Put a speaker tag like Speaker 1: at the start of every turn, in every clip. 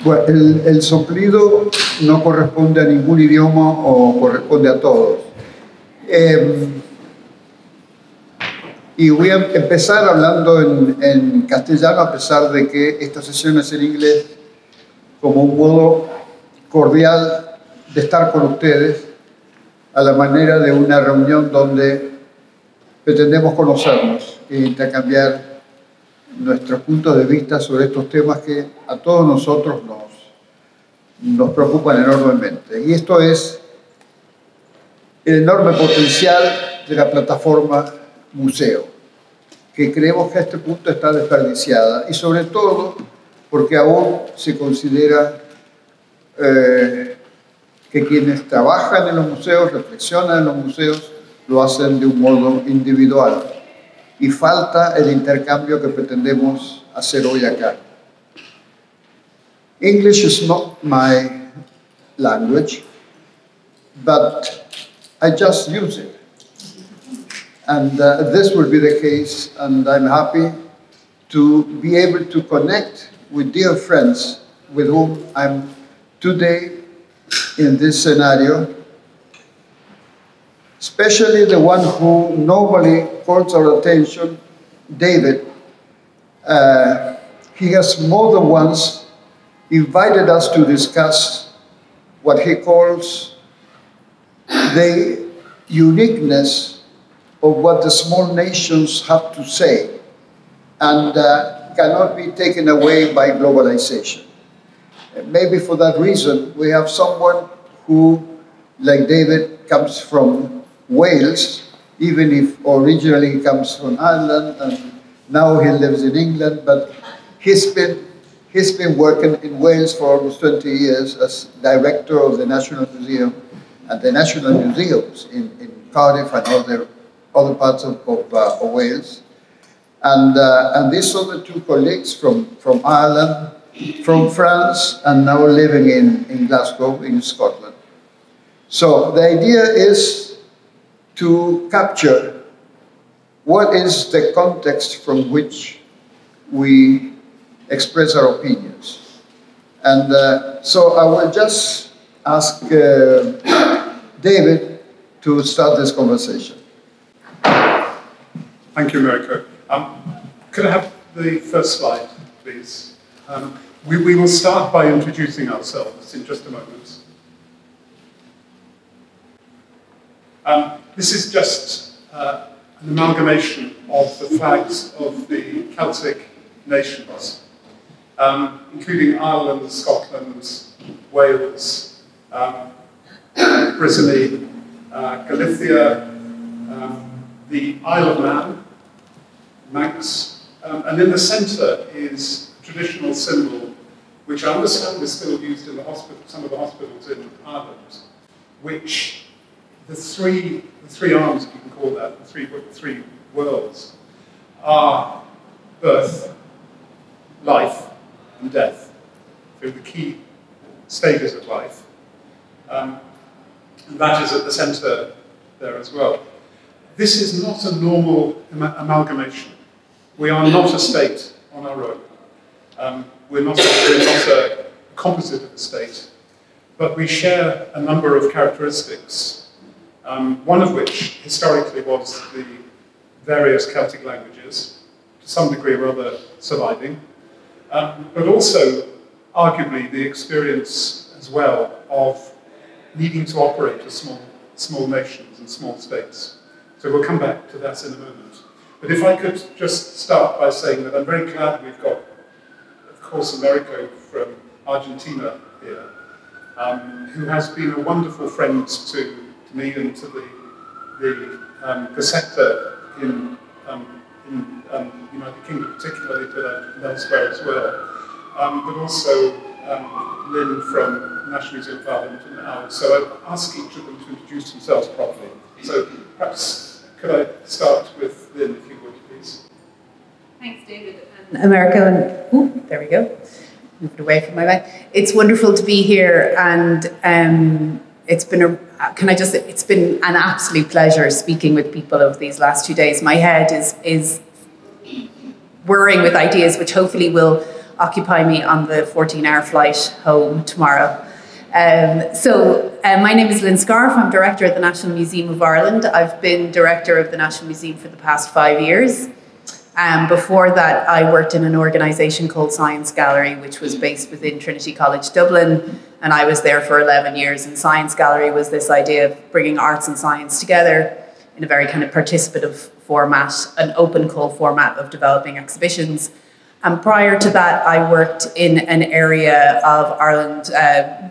Speaker 1: Bueno, el soplido no corresponde a ningún idioma o corresponde a todos. Y voy a empezar hablando en castellano, a pesar de que esta sesión es en inglés, como un modo cordial de estar con ustedes, a la manera de una reunión donde pretendemos conocernos e intercambiar nuestros puntos de vista sobre estos temas que a todos nosotros nos preocupan enormemente. Y esto es el enorme potencial de la plataforma museo, que creemos que a este punto está desperdiciada, y sobre todo porque aún se considera que quienes trabajan en los museos, reflexionan en los museos, lo hacen de un modo individual, y falta el intercambio que pretendemos hacer hoy acá. English is not my language, but I just use it. And this will be the case, and I'm happy to be able to connect with dear friends with whom I'm today in this scenario, especially the one who normally calls our attention, David. He has more than once invited us to discuss what he calls the uniqueness of what the small nations have to say and cannot be taken away by globalization. And maybe for that reason, we have someone who, like David, comes from Wales, even if originally he comes from Ireland and now he lives in England, but he's been working in Wales for almost 20 years as director of the National Museum and the National Museums in Cardiff and other parts of Wales. And these are the two colleagues from Ireland, from France, and now living in Glasgow, in Scotland. So the idea is to capture what is the context from which we express our opinions. And so I will just ask David to start this conversation.
Speaker 2: Thank you, Americo. Could I have the first slide, please? We will start by introducing ourselves in just a moment. This is just an amalgamation of the flags of the Celtic nations, including Ireland, Scotland, Wales, Brittany, Galicia, the Isle of Man, Manx, and in the centre is a traditional symbol, which I understand is still used in the hospital, some of the hospitals in Ireland, which the three arms, if you can call that, the three worlds, are birth, life, and death. They're the key stages of life. And that is at the centre there as well. This is not a normal amalgamation. We are not a state on our own. We're not a composite of a state, but we share a number of characteristics, one of which historically was the various Celtic languages, to some degree or other surviving, but also arguably the experience as well of needing to operate as small nations and small states. So we'll come back to that in a moment. But if I could just start by saying that I'm very glad we've got, of course, Americo from Argentina here, who has been a wonderful friend to me and to the sector in the United Kingdom particularly, but elsewhere as well. But also Lynn from National Museum of Ireland and Howard. So I'd ask each of them to introduce themselves properly. So perhaps could I start with Lynn, if you would, please?
Speaker 3: Thanks, David. And Americo, and there we go. Moved away from my line. It's wonderful to be here, and it's been it's been an absolute pleasure speaking with people over these last 2 days. My head is whirring with ideas, which hopefully will occupy me on the 14-hour flight home tomorrow. My name is Lynn Scarff. I'm director at the National Museum of Ireland. I've been director of the National Museum for the past 5 years. Before that, I worked in an organisation called Science Gallery, which was based within Trinity College Dublin, and I was there for 11 years. And Science Gallery was this idea of bringing arts and science together in a very kind of participative format, an open call format of developing exhibitions. And prior to that, I worked in an area of Ireland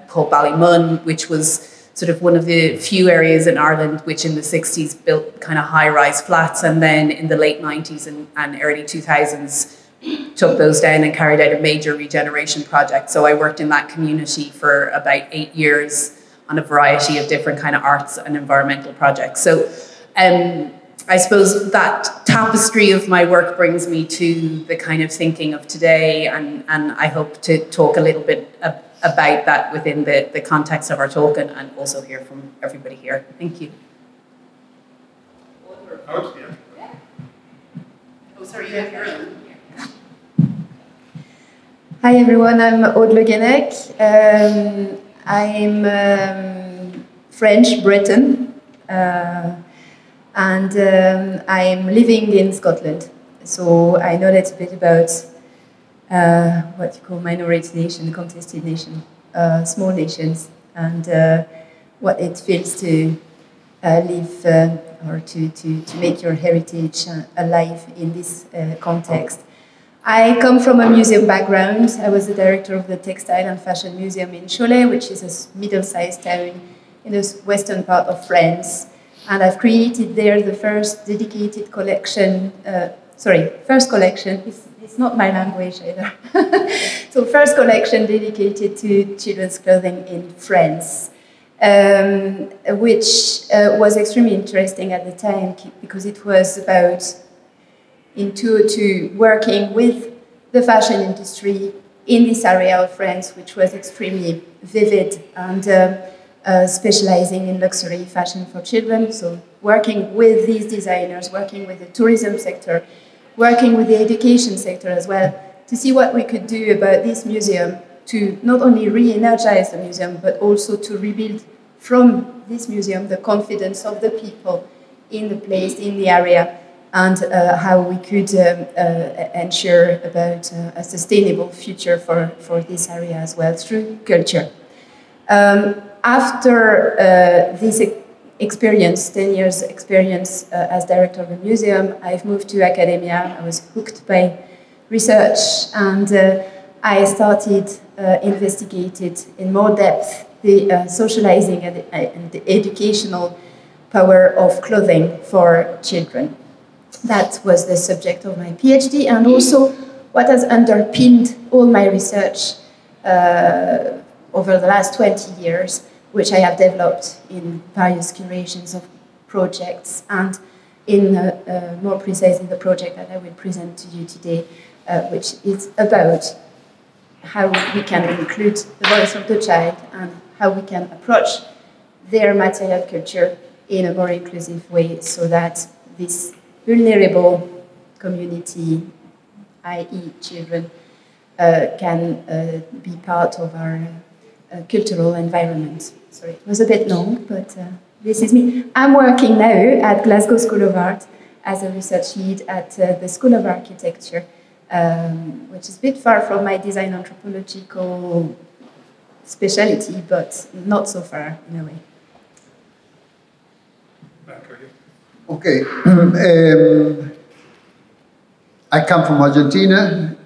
Speaker 3: called Ballymun, which was sort of one of the few areas in Ireland which in the 60s built kind of high-rise flats, and then in the late 90s and early 2000s took those down and carried out a major regeneration project. So I worked in that community for about 8 years on a variety of different kind of arts and environmental projects. So I suppose that tapestry of my work brings me to the kind of thinking of today, and I hope to talk a little bit about that within the context of our talk, and also hear from everybody here. Thank you.
Speaker 2: Oh, yeah.
Speaker 3: Oh, sorry, you have your own.
Speaker 4: Hi everyone, I'm Aude Le Guenec. I'm French, Breton, and I'm living in Scotland. So I know a little bit about what you call minority nation, contested nation, small nations, and what it feels to live or to make your heritage alive in this context. I come from a museum background. I was the director of the Textile and Fashion Museum in Cholet, which is a middle-sized town in the western part of France. And I've created there the first dedicated collection, first collection, it's not my language either. So first collection dedicated to children's clothing in France, which was extremely interesting at the time because it was about in 2002 working with the fashion industry in this area of France, which was extremely vivid and specializing in luxury fashion for children. So working with these designers, working with the tourism sector, working with the education sector as well, to see what we could do about this museum to not only re-energize the museum, but also to rebuild from this museum the confidence of the people in the place, in the area, and how we could ensure about a sustainable future for this area as well through culture. After this experience, 10 years experience as director of the museum, I've moved to academia. I was hooked by research, and I started investigated in more depth the socializing and the educational power of clothing for children. That was the subject of my PhD, and also what has underpinned all my research over the last 20 years, which I have developed in various curations of projects, and in more precisely the project that I will present to you today, which is about how we can include the voice of the child and how we can approach their material culture in a more inclusive way, so that this vulnerable community, i.e. children, can be part of our cultural environment. Sorry, it was a bit long, but this is me. I'm working now at Glasgow School of Art as a research lead at the School of Architecture, which is a bit far from my design anthropological speciality, but not so far in a way.
Speaker 1: Okay. I come from Argentina.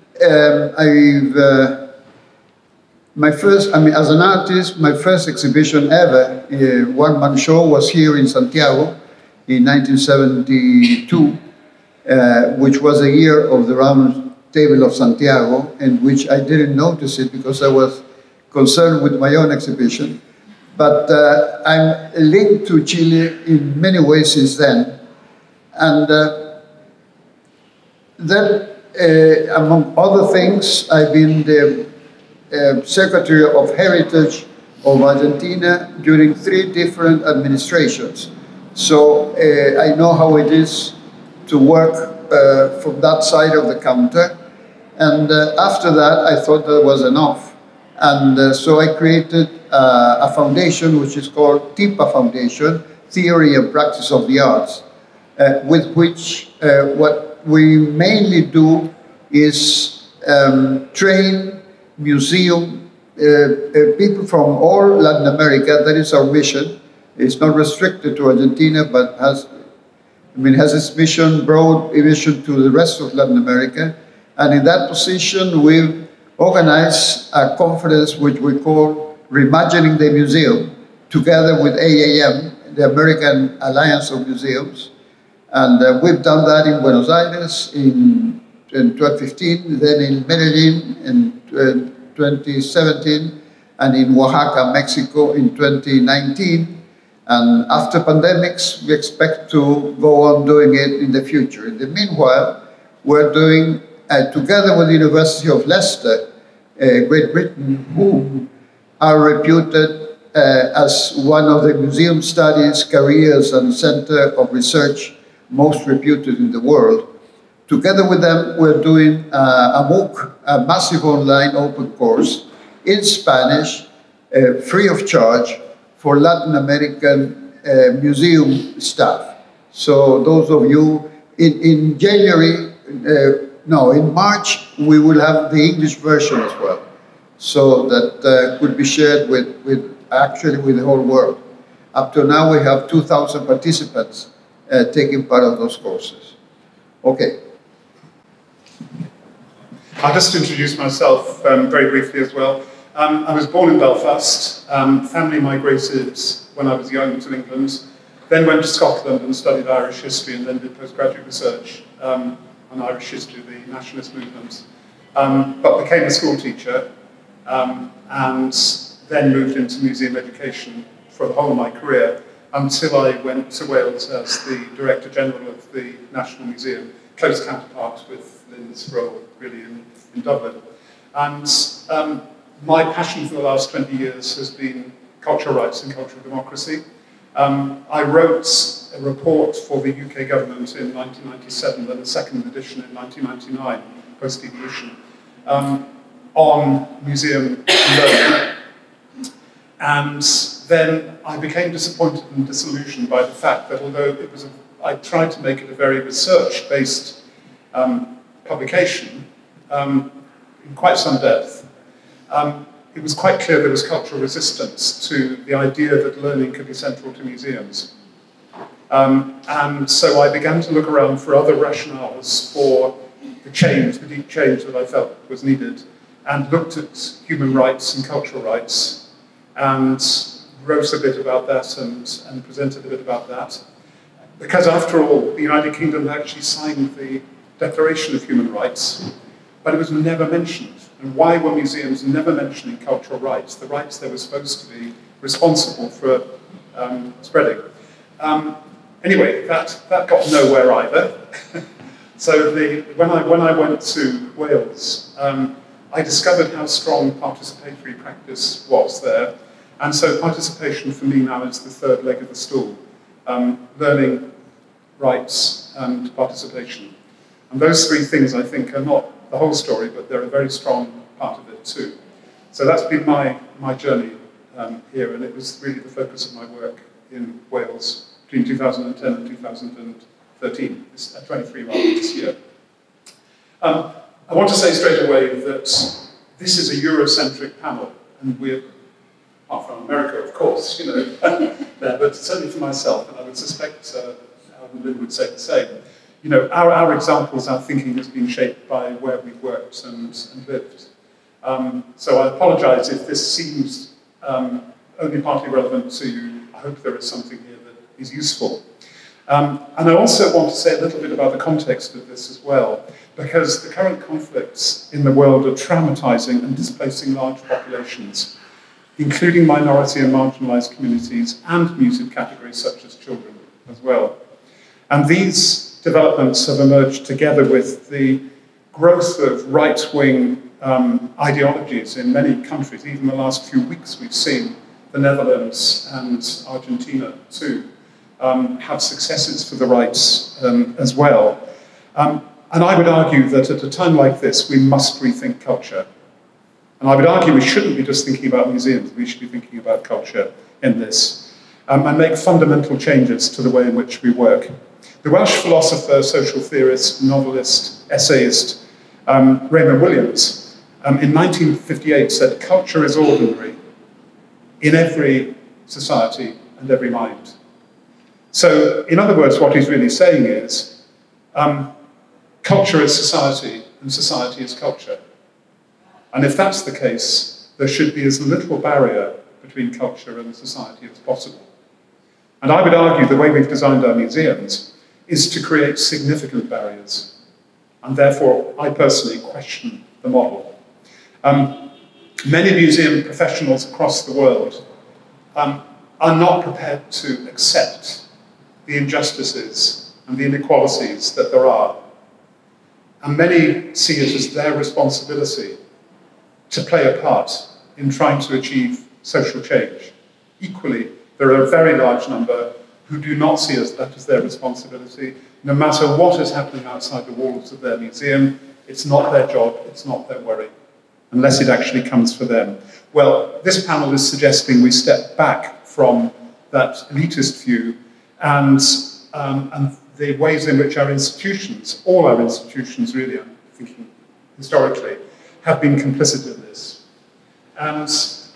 Speaker 1: As an artist, my first exhibition ever, one-man show, was here in Santiago in 1972, which was a year of the Round Table of Santiago, in which I didn't notice it because I was concerned with my own exhibition. But I'm linked to Chile in many ways since then. And then, among other things, I've been the Secretary of Heritage of Argentina during 3 different administrations. So I know how it is to work from that side of the counter. And after that, I thought that was enough. And so I created a foundation which is called TIPA Foundation, Theory and Practice of the Arts, with which what we mainly do is train museum people from all Latin America. That is our mission. It's not restricted to Argentina, but has its mission, broad mission to the rest of Latin America. And in that position, we've organized a conference which we call Reimagining the Museum, together with AAM, the American Alliance of Museums. And we've done that in Buenos Aires in 2015, then in Medellin in 2017, and in Oaxaca, Mexico in 2019. And after pandemics, we expect to go on doing it in the future. In the meanwhile, we're doing, together with the University of Leicester, Great Britain, who are reputed as one of the museum studies, careers, and center of research most reputed in the world. Together with them, we're doing a MOOC, a massive online open course in Spanish, free of charge, for Latin American museum staff. So those of you, in March, we will have the English version as well. So that could be shared with the whole world. Up to now, we have 2,000 participants taking part of those courses. Okay.
Speaker 2: I'll just introduce myself very briefly as well. I was born in Belfast. Family migrated when I was young to England, then went to Scotland and studied Irish history, and then did postgraduate research on Irish history, the nationalist movement, but became a school teacher, and then moved into museum education for the whole of my career, until I went to Wales as the Director General of the National Museum, close counterpart with Lynn's role really in Dublin. And my passion for the last 20 years has been cultural rights and cultural democracy. I wrote a report for the UK government in 1997, then a second edition in 1999, post-devolution, on museum learning. And then I became disappointed and disillusioned by the fact that although I tried to make it a very research-based publication in quite some depth, it was quite clear there was cultural resistance to the idea that learning could be central to museums. And so I began to look around for other rationales for the change, the deep change that I felt was needed, and looked at human rights and cultural rights, and wrote a bit about that and presented a bit about that. Because after all, the United Kingdom actually signed the Declaration of Human Rights, but it was never mentioned. And why were museums never mentioning cultural rights, the rights they were supposed to be responsible for spreading? Anyway, that got nowhere either. So when I went to Wales, I discovered how strong participatory practice was there. And so participation for me now is the third leg of the stool. Learning, rights, and participation. And those three things, I think, are not the whole story, but they're a very strong part of it too. So that's been my journey here, and it was really the focus of my work in Wales between 2010 and 2013, 23 rather this year. I want to say straight away that this is a Eurocentric panel, and we're, apart from America, of course, there, but certainly for myself, and I would suspect Lynn would say the same. Our examples, our thinking has been shaped by where we've worked and lived. So I apologize if this seems only partly relevant to you. I hope there is something here that is useful. And I also want to say a little bit about the context of this as well, because the current conflicts in the world are traumatizing and displacing large populations, including minority and marginalized communities and muted categories such as children as well. And these developments have emerged together with the growth of right-wing ideologies in many countries. Even the last few weeks we've seen the Netherlands and Argentina too have successes for the rights as well. And I would argue that at a time like this, we must rethink culture. And I would argue we shouldn't be just thinking about museums, we should be thinking about culture in this, and make fundamental changes to the way in which we work. The Welsh philosopher, social theorist, novelist, essayist, Raymond Williams, in 1958 said, "Culture is ordinary in every society and every mind." So, in other words, what he's really saying is, culture is society, and society is culture. And if that's the case, there should be as little barrier between culture and society as possible. And I would argue the way we've designed our museums is to create significant barriers. And therefore, I personally question the model. Many museum professionals across the world are not prepared to accept the injustices and the inequalities that there are. And many see it as their responsibility to play a part in trying to achieve social change. Equally, there are a very large number who do not see that as their responsibility. No matter what is happening outside the walls of their museum, it's not their job, it's not their worry, unless it actually comes for them. Well, this panel is suggesting we step back from that elitist view and the ways in which our institutions, all our institutions really, I'm thinking historically, have been complicit in this. And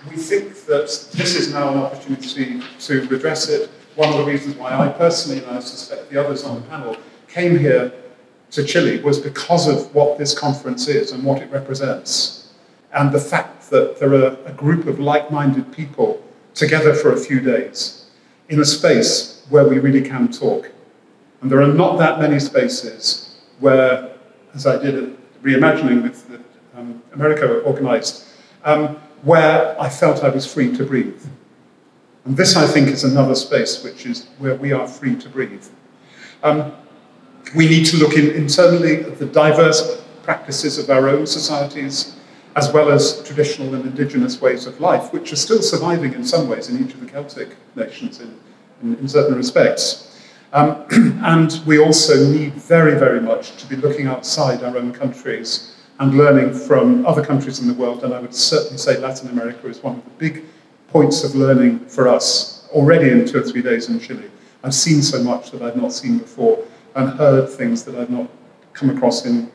Speaker 2: we think that this is now an opportunity to redress it. One of the reasons why I personally, and I suspect the others on the panel, came here to Chile was because of what this conference is and what it represents. And the fact that there are a group of like-minded people together for a few days in a space where we really can talk. And there are not that many spaces where, as I did at Reimagining that America organized, where I felt I was free to breathe. And this, I think, is another space which is where we are free to breathe. We need to look internally at the diverse practices of our own societies, as well as traditional and indigenous ways of life, which are still surviving in some ways in each of the Celtic nations in certain respects. And we also need very, very much to be looking outside our own countries and learning from other countries in the world, and I would certainly say Latin America is one of the big points of learning for us, already in 2 or 3 days in Chile. I've seen so much that I've not seen before, and heard things that I've not come across in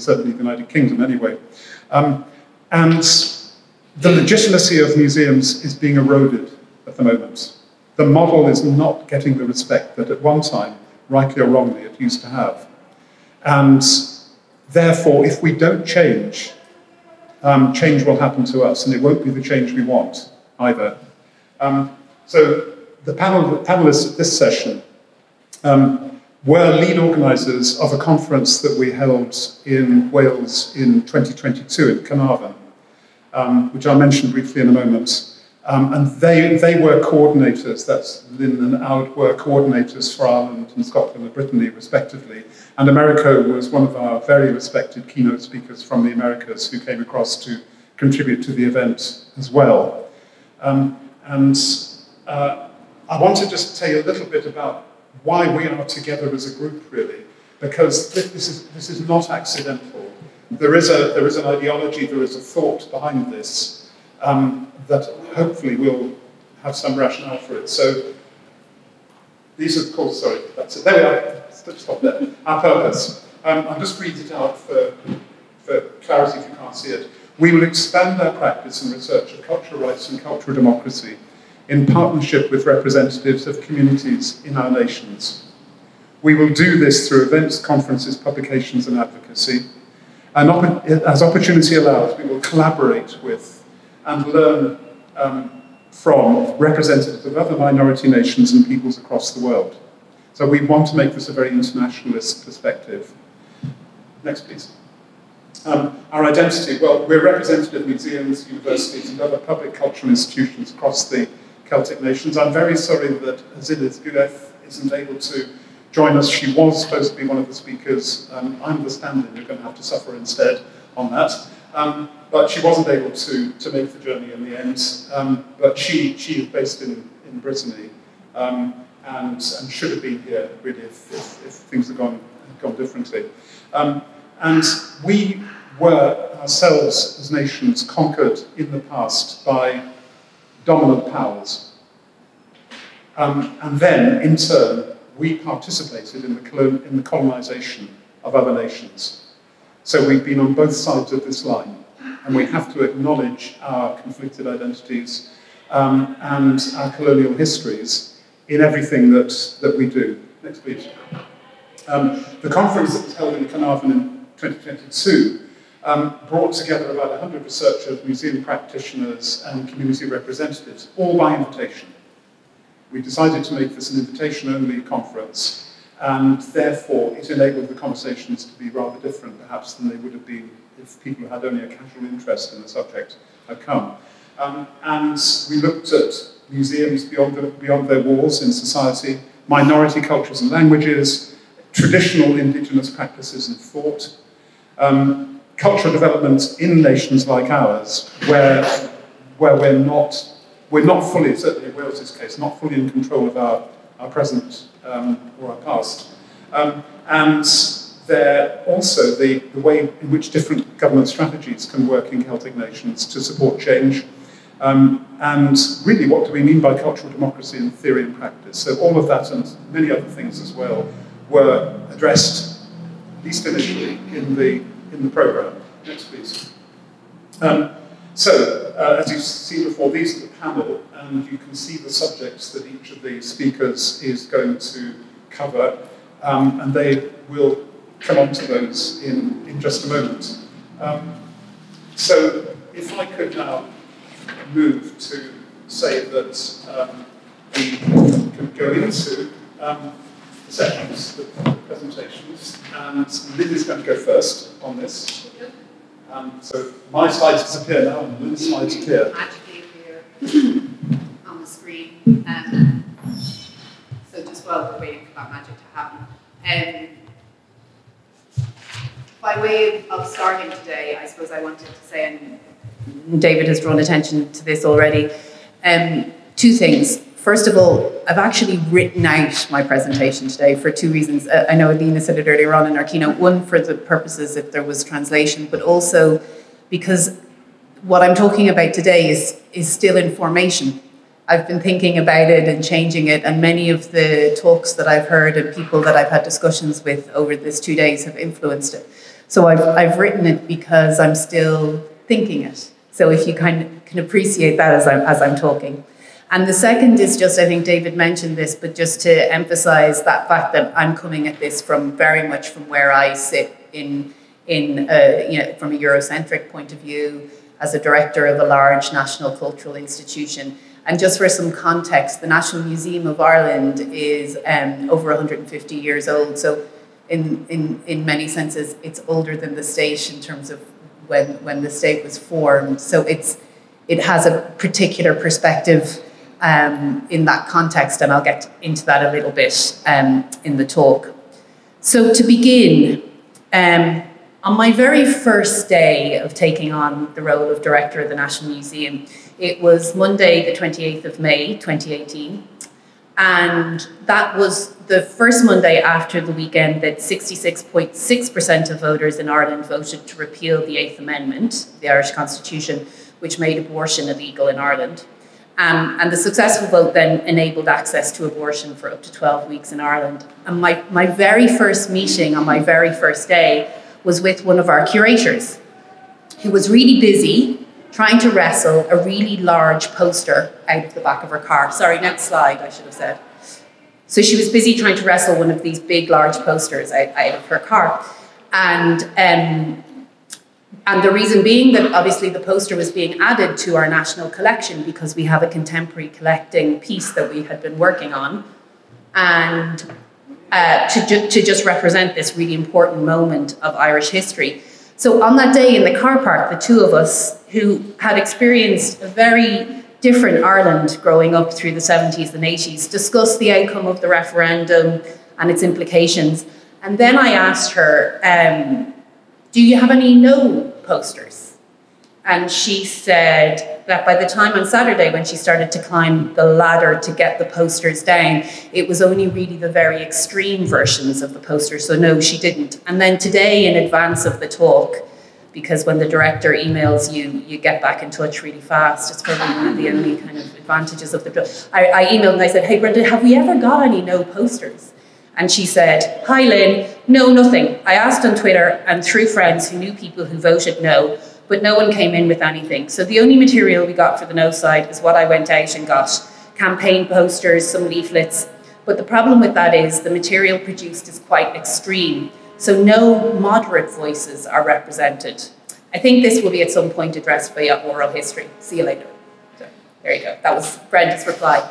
Speaker 2: certainly the United Kingdom anyway. And the legitimacy of museums is being eroded at the moment. The model is not getting the respect that at one time, rightly or wrongly, it used to have. And therefore, if we don't change, change will happen to us, and it won't be the change we want either. So the panelists at this session were lead organisers of a conference that we held in Wales in 2022 in Carnarvon, which I'll mention briefly in a moment. And they were coordinators, that's Lynn and Aud were coordinators for Ireland and Scotland and Brittany, respectively. And Americo was one of our very respected keynote speakers from the Americas who came across to contribute to the event as well. I want to just tell you a little bit about why we are together as a group, really, because this is not accidental. There is an ideology, there is a thought behind this, that hopefully will have some rationale for it. So these are, of course, sorry, that's it. There we are. Stop there. Our purpose. I'll just read it out for clarity if you can't see it. We will expand our practice and research of cultural rights and cultural democracy in partnership with representatives of communities in our nations. We will do this through events, conferences, publications, and advocacy. And as opportunity allows, we will collaborate with and learn from representatives of other minority nations and peoples across the world. So we want to make this a very internationalist perspective. Next, please. Our identity, well, we're representative museums, universities, and other public cultural institutions across the Celtic nations. I'm very sorry that Azilis Gulef isn't able to join us. She was supposed to be one of the speakers. I'm the stand-in, you're going to have to suffer instead on that. But she wasn't able to make the journey in the end. But she is based in Brittany and should have been here, really, if things had gone gone differently. And we were ourselves as nations conquered in the past by dominant powers. And then, in turn, we participated in the colonization of other nations. So we've been on both sides of this line, and we have to acknowledge our conflicted identities and our colonial histories in everything that we do. Next, please. The conference that was held in Carnarvon in 2022 brought together about 100 researchers, museum practitioners, and community representatives, all by invitation. We decided to make this an invitation-only conference, and therefore it enabled the conversations to be rather different, perhaps, than they would have been if people who had only a casual interest in the subject had come. And we looked at museums beyond their walls in society, minority cultures and languages, traditional indigenous practices and thought, cultural development in nations like ours, where we're not fully, certainly in Wales's case, not fully in control of our present or our past. And there also the way in which different government strategies can work in Celtic nations to support change. And really, what do we mean by cultural democracy in theory and practice? So all of that and many other things as well were addressed, at least initially, in the programme. Next, please. As you've seen before, these are the panel, and you can see the subjects that each of the speakers is going to cover, and they will come on to those in just a moment. So if I could now move to say that we can go into the sessions, the presentations, and Lynn is going to go first on this. So my slides disappear now, and Lynn's slides appear.
Speaker 3: Magically appear on the screen. So just while we're waiting for that magic to happen. By way of starting today, I suppose I wanted to say, and David has drawn attention to this already, two things. First of all, I've actually written out my presentation today for two reasons. I know Alina said it earlier on in our keynote. One, for the purposes if there was translation, but also because what I'm talking about today is still in formation. I've been thinking about it and changing it, and many of the talks that I've heard and people that I've had discussions with over this 2 days have influenced it. So I've written it because I'm still thinking it. So if you can appreciate that as I'm talking. And the second is just, I think David mentioned this, but just to emphasize that fact that I'm coming at this from very much from where I sit from a Eurocentric point of view, as a director of a large national cultural institution. And just for some context, the National Museum of Ireland is over 150 years old. So in many senses, it's older than the state in terms of when the state was formed. So it has a particular perspective in that context, and I'll get into that a little bit in the talk. So to begin, on my very first day of taking on the role of director of the National Museum, it was Monday, the 28th of May, 2018. And that was the first Monday after the weekend that 66.6% of voters in Ireland voted to repeal the 8th Amendment, the Irish Constitution, which made abortion illegal in Ireland. And the successful vote then enabled access to abortion for up to 12 weeks in Ireland. And my very first meeting on my very first day was with one of our curators, who was really busy trying to wrestle a really large poster out of the back of her car. Sorry, next slide, I should have said. So she was busy trying to wrestle one of these big, large posters out of her car. And the reason being that obviously the poster was being added to our national collection because we have a contemporary collecting piece that we had been working on. And to just represent this really important moment of Irish history. So on that day in the car park, the two of us who had experienced a very different Ireland growing up through the 70s and 80s discussed the outcome of the referendum and its implications. And then I asked her, do you have any no posters? And she said, that by the time on Saturday when she started to climb the ladder to get the posters down, it was only really the very extreme versions of the posters. So no, she didn't. And then today, in advance of the talk, because when the director emails you, you get back in touch really fast. It's probably one of the only kind of advantages of the job. I emailed and I said, hey, Brenda, have we ever got any no posters? And she said, hi, Lynn, no, nothing. I asked on Twitter and through friends who knew people who voted no, but no one came in with anything. So the only material we got for the no side is what I went out and got, campaign posters, some leaflets. But the problem with that is the material produced is quite extreme. So no moderate voices are represented. I think this will be at some point addressed via oral history. See you later. So, there you go. That was Brenda's reply.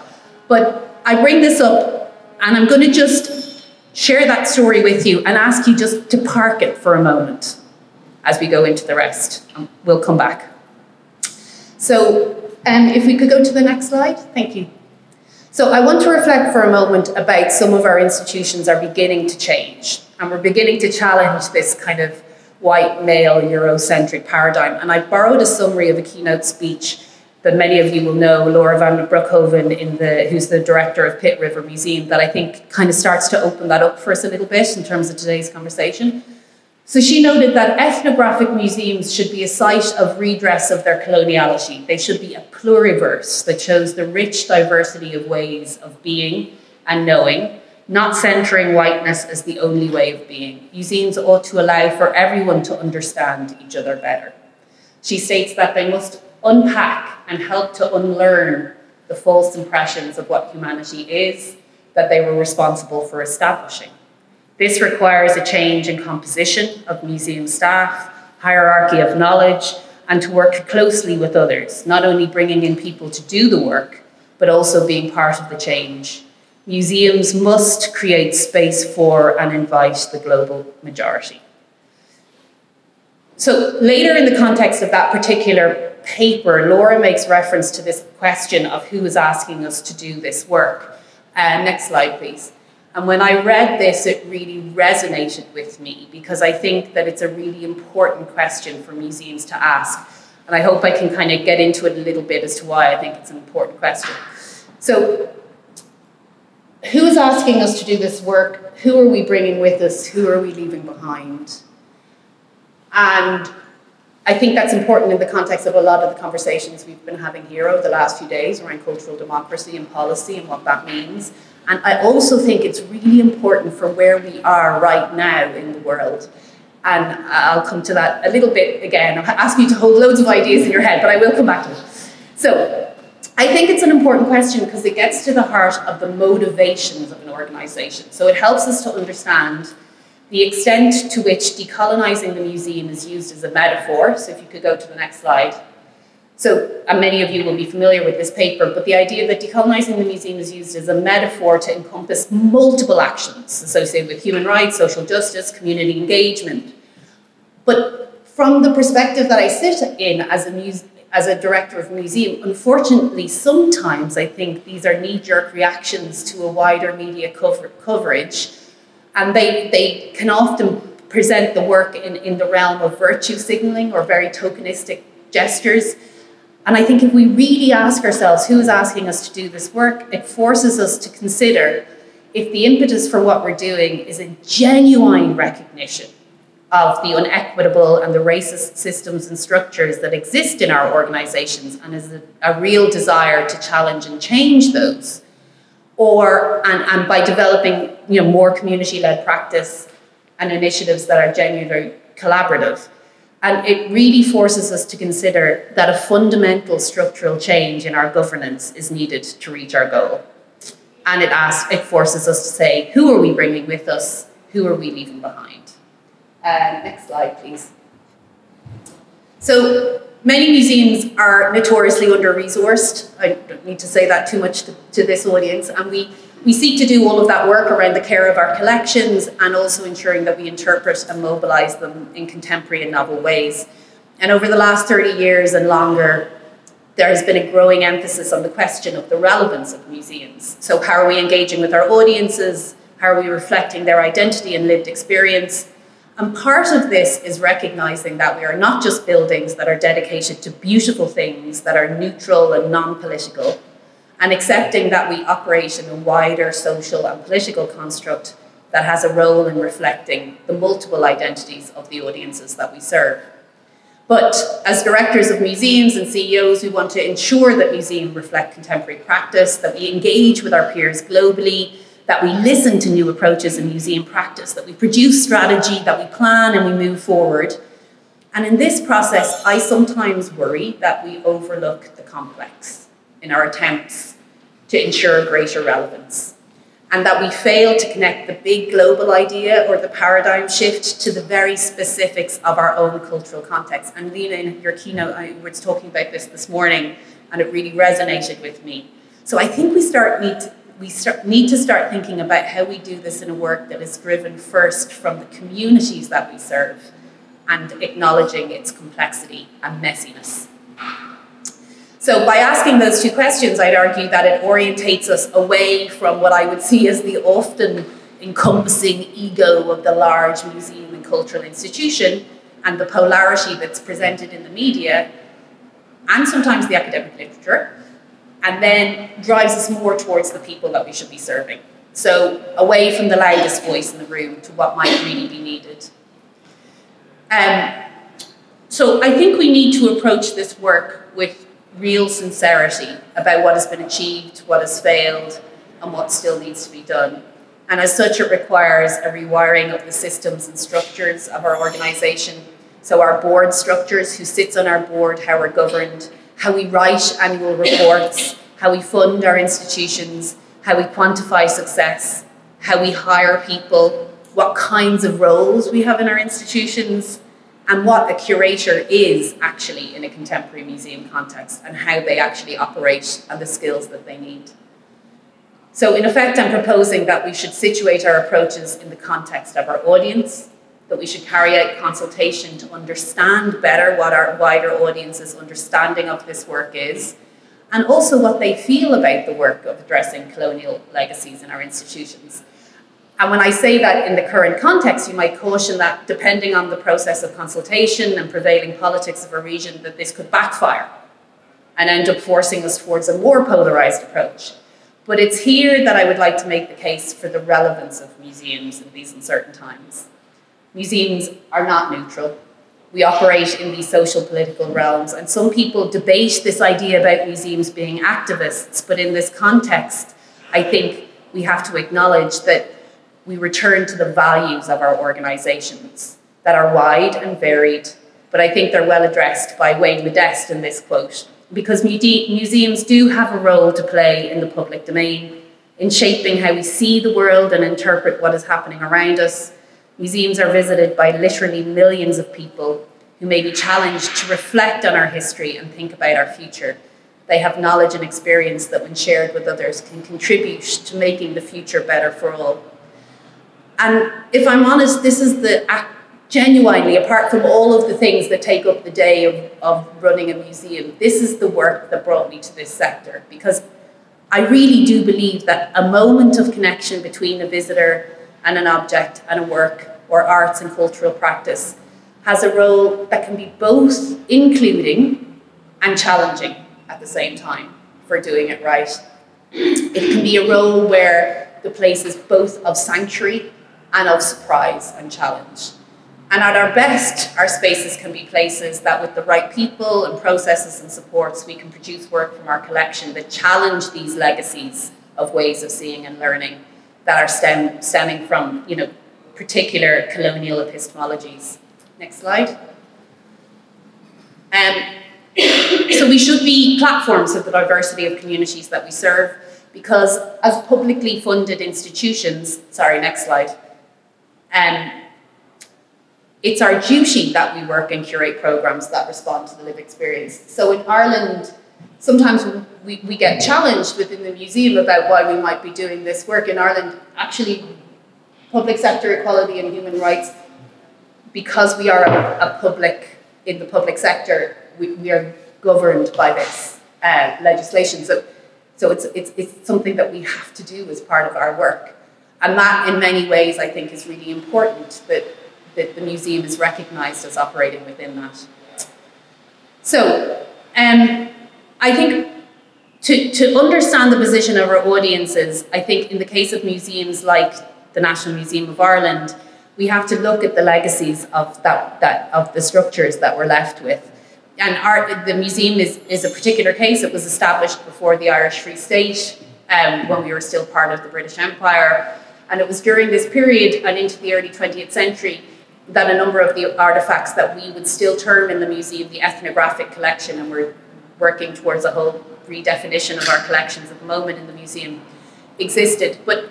Speaker 3: But I bring this up and I'm going to just share that story with you and ask you just to park it for a moment as we go into the rest. We'll come back. So if we could go to the next slide. Thank you. So I want to reflect for a moment about some of our institutions are beginning to change. And we're beginning to challenge this kind of white male Eurocentric paradigm. And I borrowed a summary of a keynote speech that many of you will know, Laura van Broekhoven, who's the director of Pitt River Museum, that I think kind of starts to open that up for us a little bit in terms of today's conversation. So she noted that ethnographic museums should be a site of redress of their coloniality. They should be a pluriverse that shows the rich diversity of ways of being and knowing, not centering whiteness as the only way of being. Museums ought to allow for everyone to understand each other better. She states that they must unpack and help to unlearn the false impressions of what humanity is that they were responsible for establishing. This requires a change in composition of museum staff, hierarchy of knowledge, and to work closely with others, not only bringing in people to do the work, but also being part of the change. Museums must create space for and invite the global majority. So later in the context of that particular paper, Laura makes reference to this question of who is asking us to do this work. Next slide, please. And when I read this, it really resonated with me because I think that it's a really important question for museums to ask. And I hope I can kind of get into it a little bit as to why I think it's an important question. So, who is asking us to do this work? Who are we bringing with us? Who are we leaving behind? And I think that's important in the context of a lot of the conversations we've been having here over the last few days around cultural democracy and policy and what that means. And I also think it's really important for where we are right now in the world. And I'll come to that a little bit again. I'll ask you to hold loads of ideas in your head, but I will come back to it. So I think it's an important question because it gets to the heart of the motivations of an organization. So it helps us to understand the extent to which decolonizing the museum is used as a metaphor. So if you could go to the next slide. So, and many of you will be familiar with this paper, but the idea that decolonizing the museum is used as a metaphor to encompass multiple actions associated with human rights, social justice, community engagement. But from the perspective that I sit in as a director of a museum, unfortunately, sometimes I think these are knee-jerk reactions to a wider media coverage, and they can often present the work in the realm of virtue signaling or very tokenistic gestures. And I think if we really ask ourselves who is asking us to do this work, it forces us to consider if the impetus for what we're doing is a genuine recognition of the unequitable and the racist systems and structures that exist in our organizations and is a real desire to challenge and change those, and by developing more community-led practice and initiatives that are genuinely collaborative. And it really forces us to consider that a fundamental structural change in our governance is needed to reach our goal. And it forces us to say, who are we bringing with us? Who are we leaving behind? Next slide, please. So many museums are notoriously under-resourced. I don't need to say that too much to this audience. And we seek to do all of that work around the care of our collections and also ensuring that we interpret and mobilize them in contemporary and novel ways. And over the last 30 years and longer, there has been a growing emphasis on the question of the relevance of museums. So how are we engaging with our audiences? How are we reflecting their identity and lived experience? And part of this is recognizing that we are not just buildings that are dedicated to beautiful things that are neutral and non-political, and accepting that we operate in a wider social and political construct that has a role in reflecting the multiple identities of the audiences that we serve. But as directors of museums and CEOs, we want to ensure that museums reflect contemporary practice, that we engage with our peers globally, that we listen to new approaches in museum practice, that we produce strategy, that we plan and we move forward. And in this process, I sometimes worry that we overlook the complex in our attempts to ensure greater relevance, and that we fail to connect the big global idea or the paradigm shift to the very specifics of our own cultural context. And Lena, in your keynote, I was talking about this morning, and it really resonated with me. So I think we need to start thinking about how we do this in a work that is driven first from the communities that we serve and acknowledging its complexity and messiness. So by asking those two questions, I'd argue that it orientates us away from what I would see as the often encompassing ego of the large museum and cultural institution and the polarity that's presented in the media and sometimes the academic literature, and then drives us more towards the people that we should be serving. So away from the loudest voice in the room to what might really be needed. So I think we need to approach this work with real sincerity about what has been achieved, what has failed, and what still needs to be done. And as such, it requires a rewiring of the systems and structures of our organisation. So our board structures, who sits on our board, how we're governed, how we write annual reports, how we fund our institutions, how we quantify success, how we hire people, what kinds of roles we have in our institutions, and what a curator is actually in a contemporary museum context and how they actually operate and the skills that they need. So in effect, I'm proposing that we should situate our approaches in the context of our audience, that we should carry out consultation to understand better what our wider audience's understanding of this work is, and also what they feel about the work of addressing colonial legacies in our institutions. And when I say that in the current context, you might caution that depending on the process of consultation and prevailing politics of a region, that this could backfire and end up forcing us towards a more polarized approach. But it's here that I would like to make the case for the relevance of museums in these uncertain times. Museums are not neutral. We operate in these social political realms, and some people debate this idea about museums being activists, but in this context, I think we have to acknowledge that we return to the values of our organizations that are wide and varied, but I think they're well addressed by Wayne Modeste in this quote, because museums do have a role to play in the public domain, in shaping how we see the world and interpret what is happening around us. Museums are visited by literally millions of people who may be challenged to reflect on our history and think about our future. They have knowledge and experience that, when shared with others, can contribute to making the future better for all. And if I'm honest, this is genuinely, apart from all of the things that take up the day of running a museum, this is the work that brought me to this sector, because I really do believe that a moment of connection between a visitor and an object and a work, or arts and cultural practice, has a role that can be both including and challenging at the same time for doing it right. It can be a role where the place is both of sanctuary and of surprise and challenge. And at our best, our spaces can be places that, with the right people and processes and supports, we can produce work from our collection that challenge these legacies of ways of seeing and learning that are stemming from, particular colonial epistemologies. Next slide. So we should be platforms of the diversity of communities that we serve, because as publicly funded institutions, next slide, it's our duty that we work and curate programs that respond to the lived experience. So in Ireland, sometimes we get challenged within the museum about why we might be doing this work. In Ireland, actually, public sector equality and human rights, because we are in the public sector, we are governed by this legislation. So it's something that we have to do as part of our work. And that, in many ways, I think is really important, that the museum is recognised as operating within that. So, I think to understand the position of our audiences, I think in the case of museums like the National Museum of Ireland, we have to look at the legacies of of the structures that we're left with. And the museum is a particular case. It was established before the Irish Free State, when we were still part of the British Empire. And it was during this period and into the early 20th century that a number of the artifacts that we would still term in the museum the ethnographic collection, and we're working towards a whole redefinition of our collections at the moment in the museum, existed. But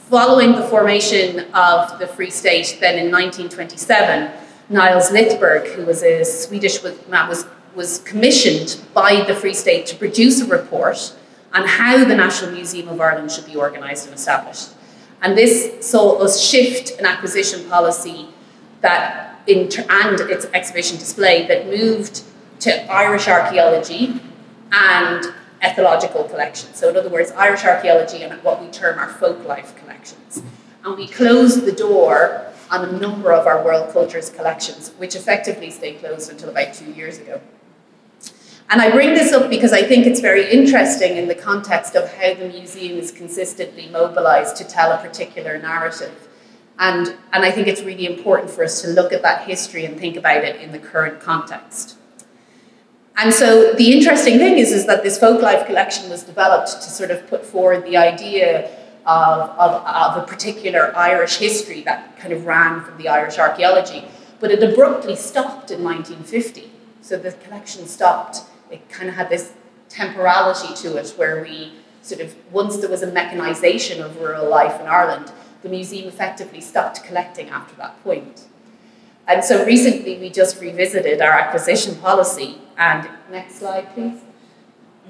Speaker 3: following the formation of the Free State, then in 1927, Niels Littberg, who was a Swedish man, was commissioned by the Free State to produce a report on how the National Museum of Ireland should be organised and established. And this saw us shift an acquisition policy and its exhibition display that moved to Irish archaeology and ethnological collections. So in other words, Irish archaeology and what we term our folk life collections. And we closed the door on a number of our world cultures collections, which effectively stayed closed until about 2 years ago. And I bring this up because I think it's very interesting in the context of how the museum is consistently mobilised to tell a particular narrative. And I think it's really important for us to look at that history and think about it in the current context. And so the interesting thing is that this folk life collection was developed to sort of put forward the idea of a particular Irish history that kind of ran from the Irish archaeology. But it abruptly stopped in 1950. So the collection stopped. It kind of had this temporality to it where we sort of, once there was a mechanisation of rural life in Ireland, the museum effectively stopped collecting after that point. And so recently we just revisited our acquisition policy. And next slide, please.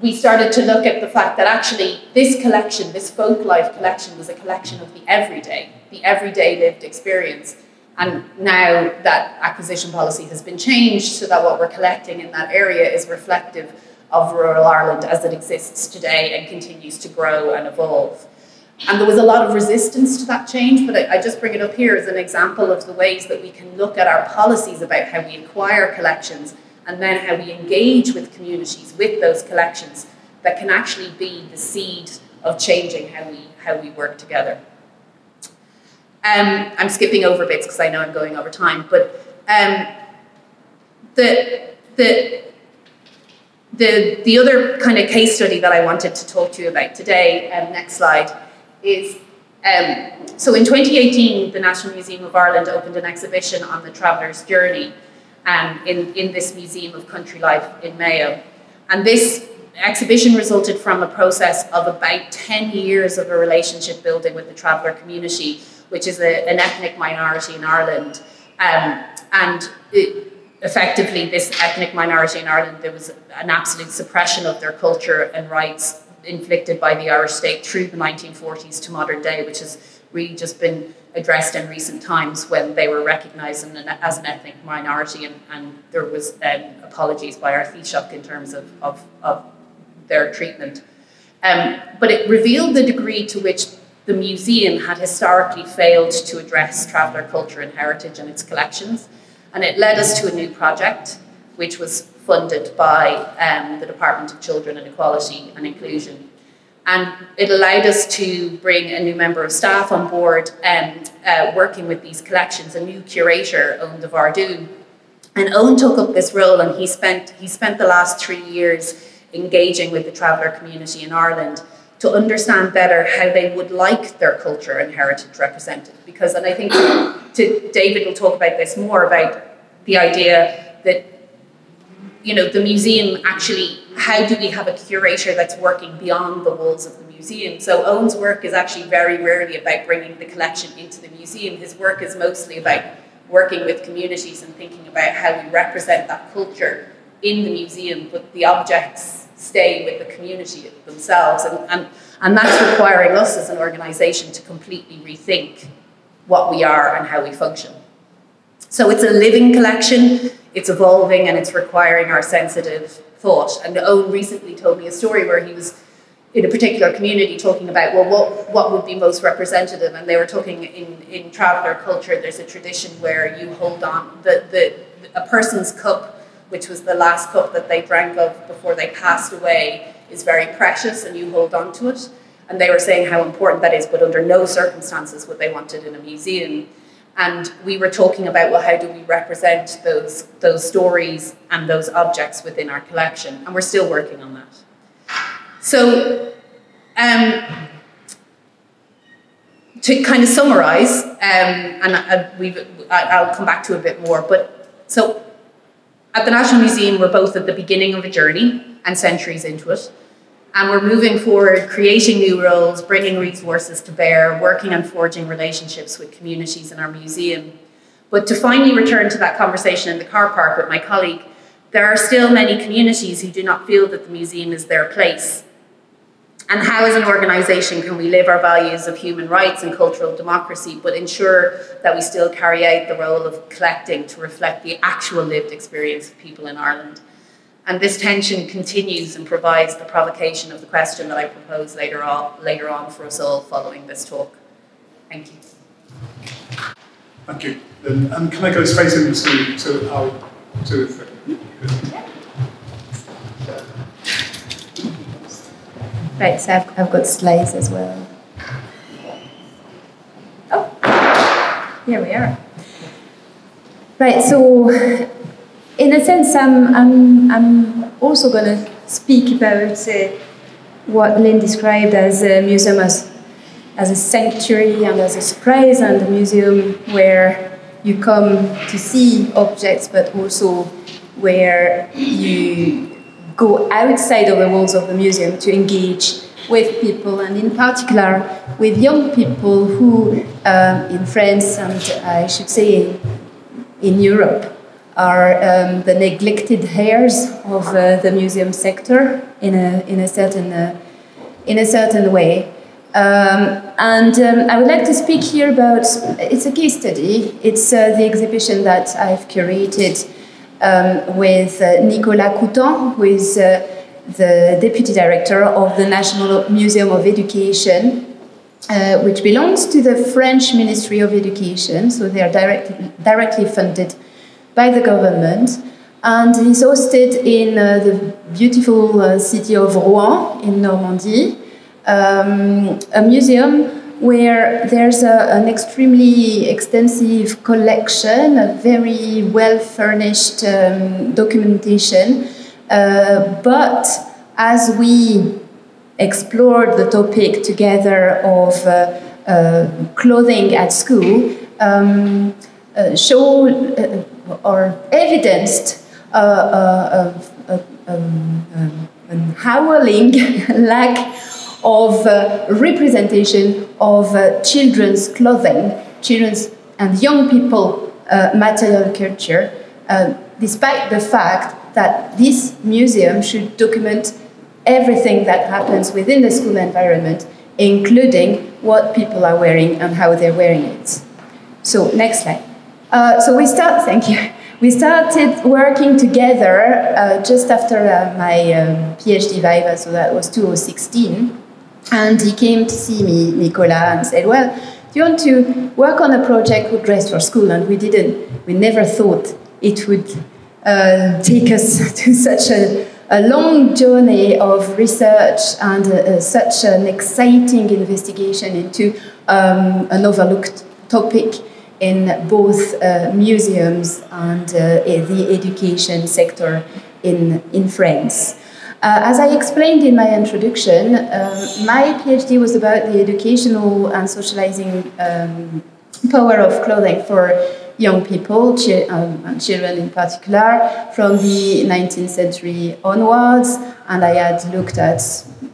Speaker 3: We started to look at the fact that actually this collection, this folk life collection, was a collection of the everyday lived experience. And now that acquisition policy has been changed so that what we're collecting in that area is reflective of rural Ireland as it exists today and continues to grow and evolve. And there was a lot of resistance to that change, but I just bring it up here as an example of the ways that we can look at our policies about how we acquire collections and then how we engage with communities with those collections that can actually be the seed of changing how we work together. I'm skipping over bits because I know I'm going over time, but the other kind of case study that I wanted to talk to you about today, next slide, is so in 2018 the National Museum of Ireland opened an exhibition on the traveller's journey in this Museum of Country Life in Mayo. And this exhibition resulted from a process of about 10 years of a relationship building with the traveller community, which is an ethnic minority in Ireland. Effectively, this ethnic minority in Ireland, there was an absolute suppression of their culture and rights inflicted by the Irish state through the 1940s to modern day, which has really just been addressed in recent times when they were recognised as an ethnic minority, and there was apologies by our Taoiseach in terms of their treatment. But it revealed the degree to which the museum had historically failed to address traveller culture and heritage in its collections. And it led us to a new project, which was funded by the Department of Children and Equality and Inclusion. And it allowed us to bring a new member of staff on board, working with these collections, a new curator, Owen de Vardoon. And Owen took up this role, and he spent the last 3 years engaging with the traveller community in Ireland to understand better how they would like their culture and heritage represented. Because, and I think David will talk about this more, about the idea that, you know, the museum actually, how do we have a curator that's working beyond the walls of the museum? So Owen's work is actually very rarely about bringing the collection into the museum. His work is mostly about working with communities and thinking about how we represent that culture in the museum, but the objects stay with the community themselves. And that's requiring us as an organisation to completely rethink what we are and how we function. So it's a living collection, it's evolving, and it's requiring our sensitive thought. And Owen recently told me a story where he in a particular community talking about, well, what would be most representative? And they were talking in traveller culture, there's a tradition where you hold on, a person's cup, which was the last cup that they drank of before they passed away, is very precious and you hold on to it. And they were saying how important that is, but under no circumstances would they want it in a museum. And we were talking about, well, how do we represent those stories and those objects within our collection? And we're still working on that. So, to kind of summarise, I'll come back to a bit more, but so at the National Museum, we're both at the beginning of a journey and centuries into it. And we're moving forward, creating new roles, bringing resources to bear, working on forging relationships with communities in our museum. But to finally return to that conversation in the car park with my colleague, there are still many communities who do not feel that the museum is their place. And how as an organisation can we live our values of human rights and cultural democracy, but ensure that we still carry out the role of collecting to reflect the actual lived experience of people in Ireland? And this tension continues and provides the provocation of the question that I propose later on for us all following this talk. Thank you.
Speaker 2: Thank you. And can I go straight into our
Speaker 4: Right, so I've got slides as well. Oh, here we are. Right, so in a sense, I'm also going to speak about what Lynn described as a museum as a sanctuary and as a surprise, and a museum where you come to see objects, but also where you go outside of the walls of the museum to engage with people, and in particular with young people who, in France and I should say in Europe, are the neglected heirs of the museum sector in a certain way. I would like to speak here about, it's a case study. It's the exhibition that I've curated with Nicolas Coutan, who is the Deputy Director of the National Museum of Education, which belongs to the French Ministry of Education, so they are directly funded by the government. And he's hosted in the beautiful city of Rouen in Normandy, a museum where there's an extremely extensive collection, a very well-furnished documentation. But as we explored the topic together of clothing at school, showed or evidenced an howling lack of representation of children's clothing, children's and young people material culture, despite the fact that this museum should document everything that happens within the school environment, including what people are wearing and how they're wearing it. So, next slide. Thank you. We started working together just after my PhD viva, so that was 2016. And he came to see me, Nicolas, and said, well, do you want to work on a project with Dress for School? And we didn't. We never thought it would take us to such a long journey of research and such an exciting investigation into an overlooked topic in both museums and the education sector in France. As I explained in my introduction, my PhD was about the educational and socializing power of clothing for young people, and children in particular, from the 19th century onwards. And I had looked at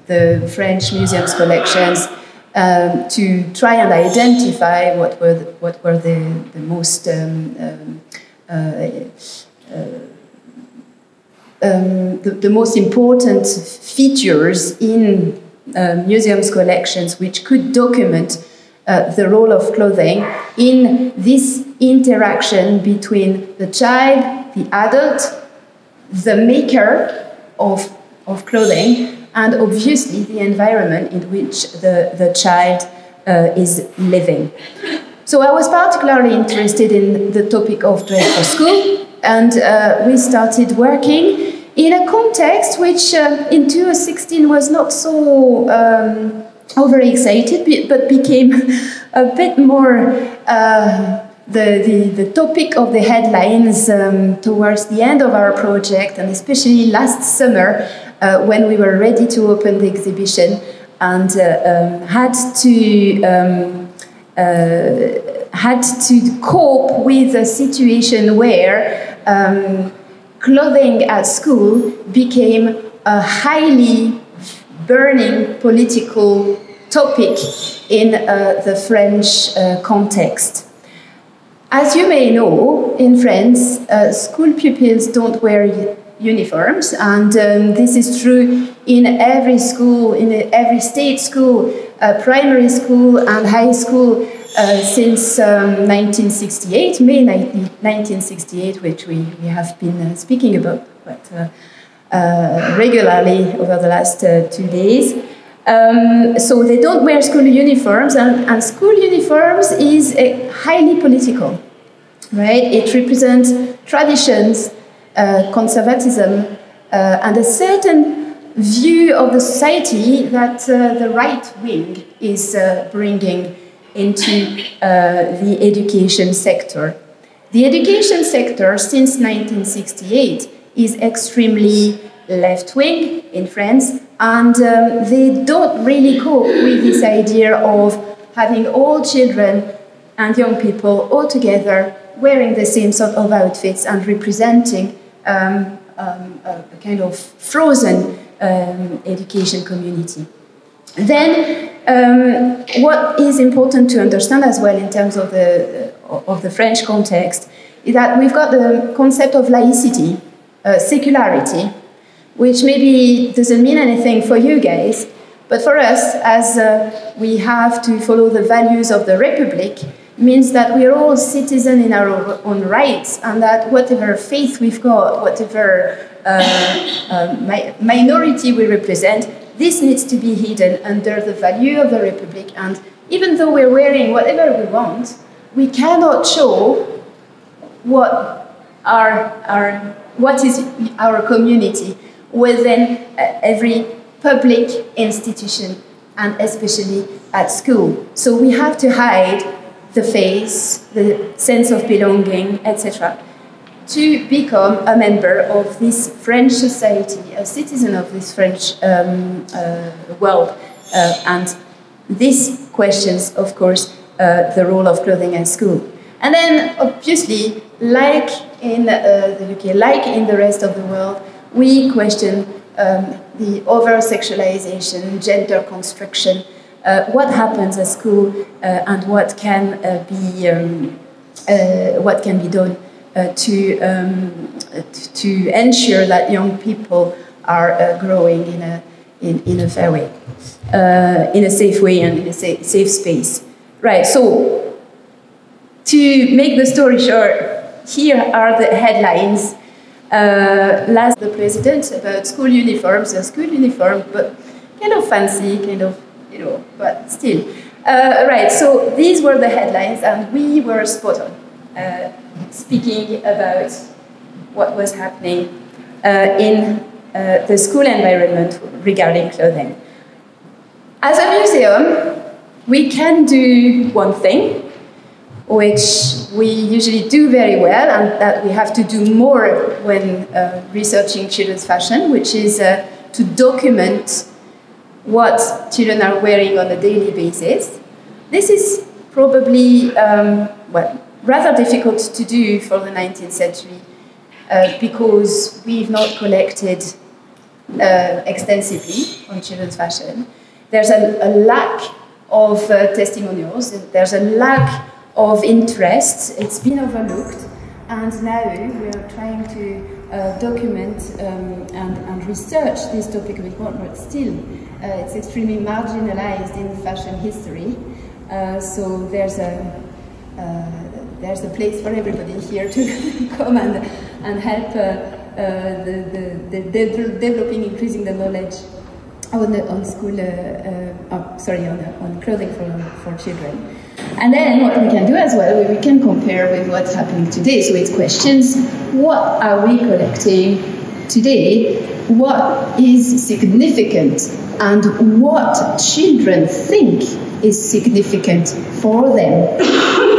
Speaker 4: the French museum's collections to try and identify what were the most the most important features in museums' collections which could document the role of clothing in this interaction between the child, the adult, the maker of clothing, and obviously the environment in which the child is living. So I was particularly interested in the topic of dress for school, and we started working in a context which in 2016 was not so overexcited, but became a bit more the topic of the headlines towards the end of our project, and especially last summer when we were ready to open the exhibition and had to cope with a situation where clothing at school became a highly burning political topic in the French context. As you may know, in France, school pupils don't wear uniforms, and this is true in every school, in every state school, primary school and high school since 1968, May 1968, which we have been speaking about regularly over the last 2 days. So they don't wear school uniforms, and school uniforms is highly political, right? It represents traditions, conservatism, and a certain view of the society that the right wing is bringing into the education sector. The education sector since 1968 is extremely left-wing in France, and they don't really cope with this idea of having all children and young people all together wearing the same sort of outfits and representing a kind of frozen education community. Then, what is important to understand as well in terms of the French context is that we've got the concept of laicity, secularity, which maybe doesn't mean anything for you guys, but for us, as we have to follow the values of the Republic, means that we're all citizens in our own rights, and that whatever faith we've got, whatever minority we represent, this needs to be hidden under the value of the Republic. And even though we're wearing whatever we want, we cannot show what is our community within every public institution, and especially at school. So we have to hide the face, the sense of belonging, etc., to become a member of this French society, a citizen of this French world. And this questions, of course, the role of clothing at school. And then, obviously, like in the UK, like in the rest of the world, we question the over-sexualization, gender construction, what happens at school, and what can be done to ensure that young people are growing in a fair way, in a safe way, and in a safe space. Right. So, to make the story short, here are the headlines. Last, the president about school uniforms, a school uniform, but kind of fancy, kind of, but still. Right, so these were the headlines, and we were spot on, speaking about what was happening in the school environment regarding clothing. As a museum, we can do one thing, which we usually do very well, and that we have to do more when researching children's fashion, which is to document what children are wearing on a daily basis. This is probably, rather difficult to do for the 19th century because we've not collected extensively on children's fashion. There's a lack of testimonials, there's a lack of interest, it's been overlooked, and now we are trying to document and research this topic a bit more, but still it's extremely marginalized in fashion history. So there's a place for everybody here to come and help developing, increasing the knowledge on school, on clothing for children. And then what we can do as well, we can compare with what's happening today. So it questions, what are we collecting today? What is significant? And what children think is significant for them.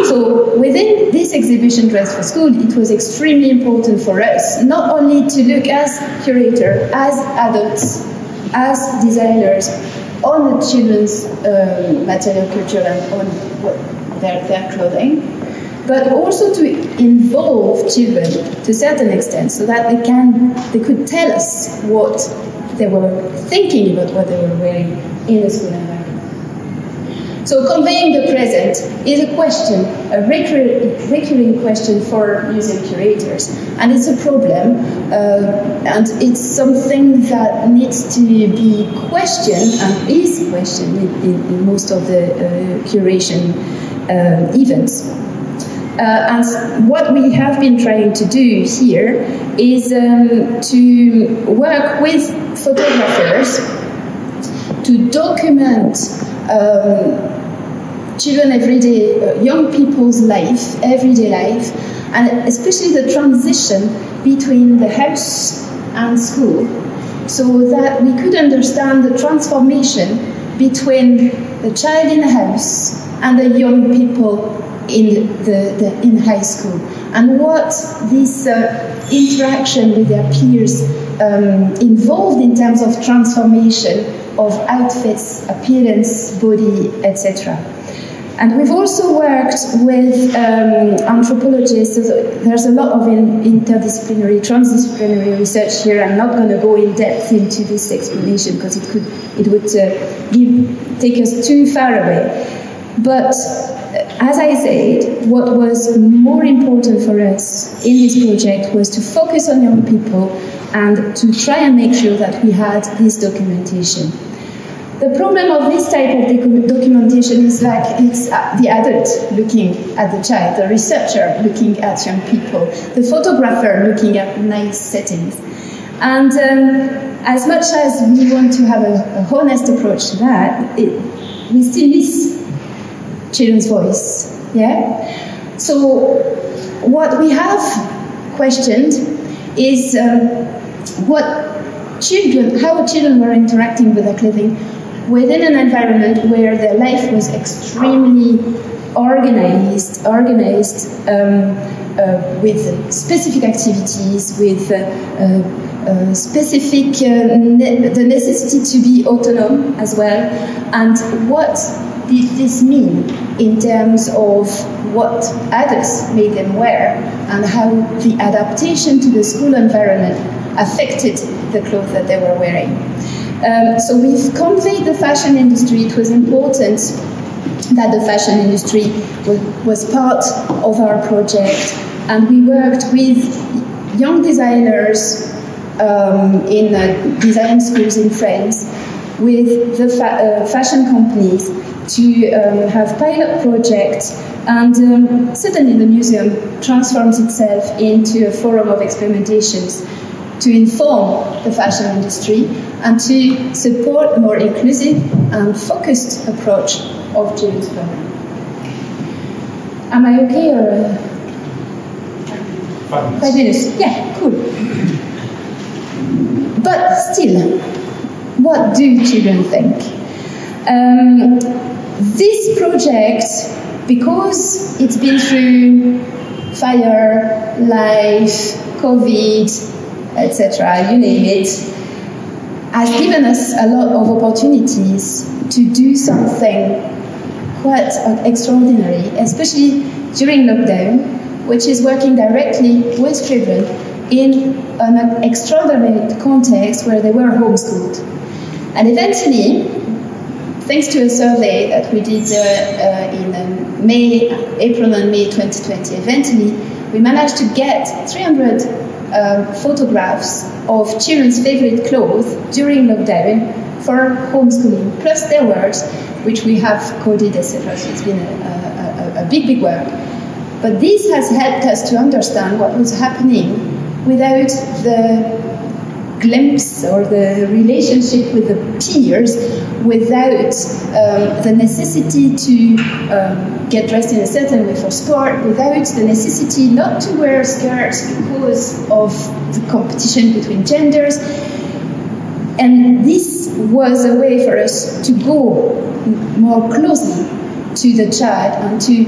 Speaker 4: So within this exhibition, Dress for School, it was extremely important for us, not only to look as curator, as adults, as designers, on the children's material culture and on their clothing, but also to involve children to a certain extent, so that they could tell us what they were thinking about what they were wearing in the school environment. So conveying the present is a question, a recurring question for museum curators, and it's a problem, and it's something that needs to be questioned and is questioned in most of the curation events. And what we have been trying to do here is to work with photographers to document children everyday, young people's life, everyday life, and especially the transition between the house and school, so that we could understand the transformation between the child in the house and the young people in high school, and what this interaction with their peers involved in terms of transformation of outfits, appearance, body, etc. And we've also worked with anthropologists. So there's a lot of interdisciplinary, transdisciplinary research here. I'm not going to go in depth into this explanation because it would take us too far away. But as I said, what was more important for us in this project was to focus on young people and to try and make sure that we had this documentation. The problem of this type of documentation is like it's the adult looking at the child, the researcher looking at young people, the photographer looking at nice settings. And as much as we want to have a honest approach to that, we still miss children's voice. Yeah. So what we have questioned is how children were interacting with their clothing within an environment where their life was extremely organized with specific activities, with specific the necessity to be autonomous as well, and what did this mean in terms of what adults made them wear and how the adaptation to the school environment affected the clothes that they were wearing. So we've conveyed the fashion industry. It was important that the fashion industry was part of our project, and we worked with young designers in design schools in France, with the fashion companies to have pilot projects, and suddenly the museum transforms itself into a forum of experimentations to inform the fashion industry and to support a more inclusive and focused approach of children's clothing. Am I okay or? 5 minutes. Yeah, cool. But still, what do children think? This project, because it's been through fire, life, COVID, etc., you name it, has given us a lot of opportunities to do something quite extraordinary, especially during lockdown, which is working directly with children in an extraordinary context where they were homeschooled. And eventually, thanks to a survey that we did in April and May 2020, eventually we managed to get 300 photographs of children's favorite clothes during lockdown for homeschooling, plus their words, which we have coded, etc. So it's been a big work. But this has helped us to understand what was happening without the glimpse or the relationship with the peers without the necessity to get dressed in a certain way for sport, without the necessity not to wear skirts because of the competition between genders. And this was a way for us to go more closely to the child and to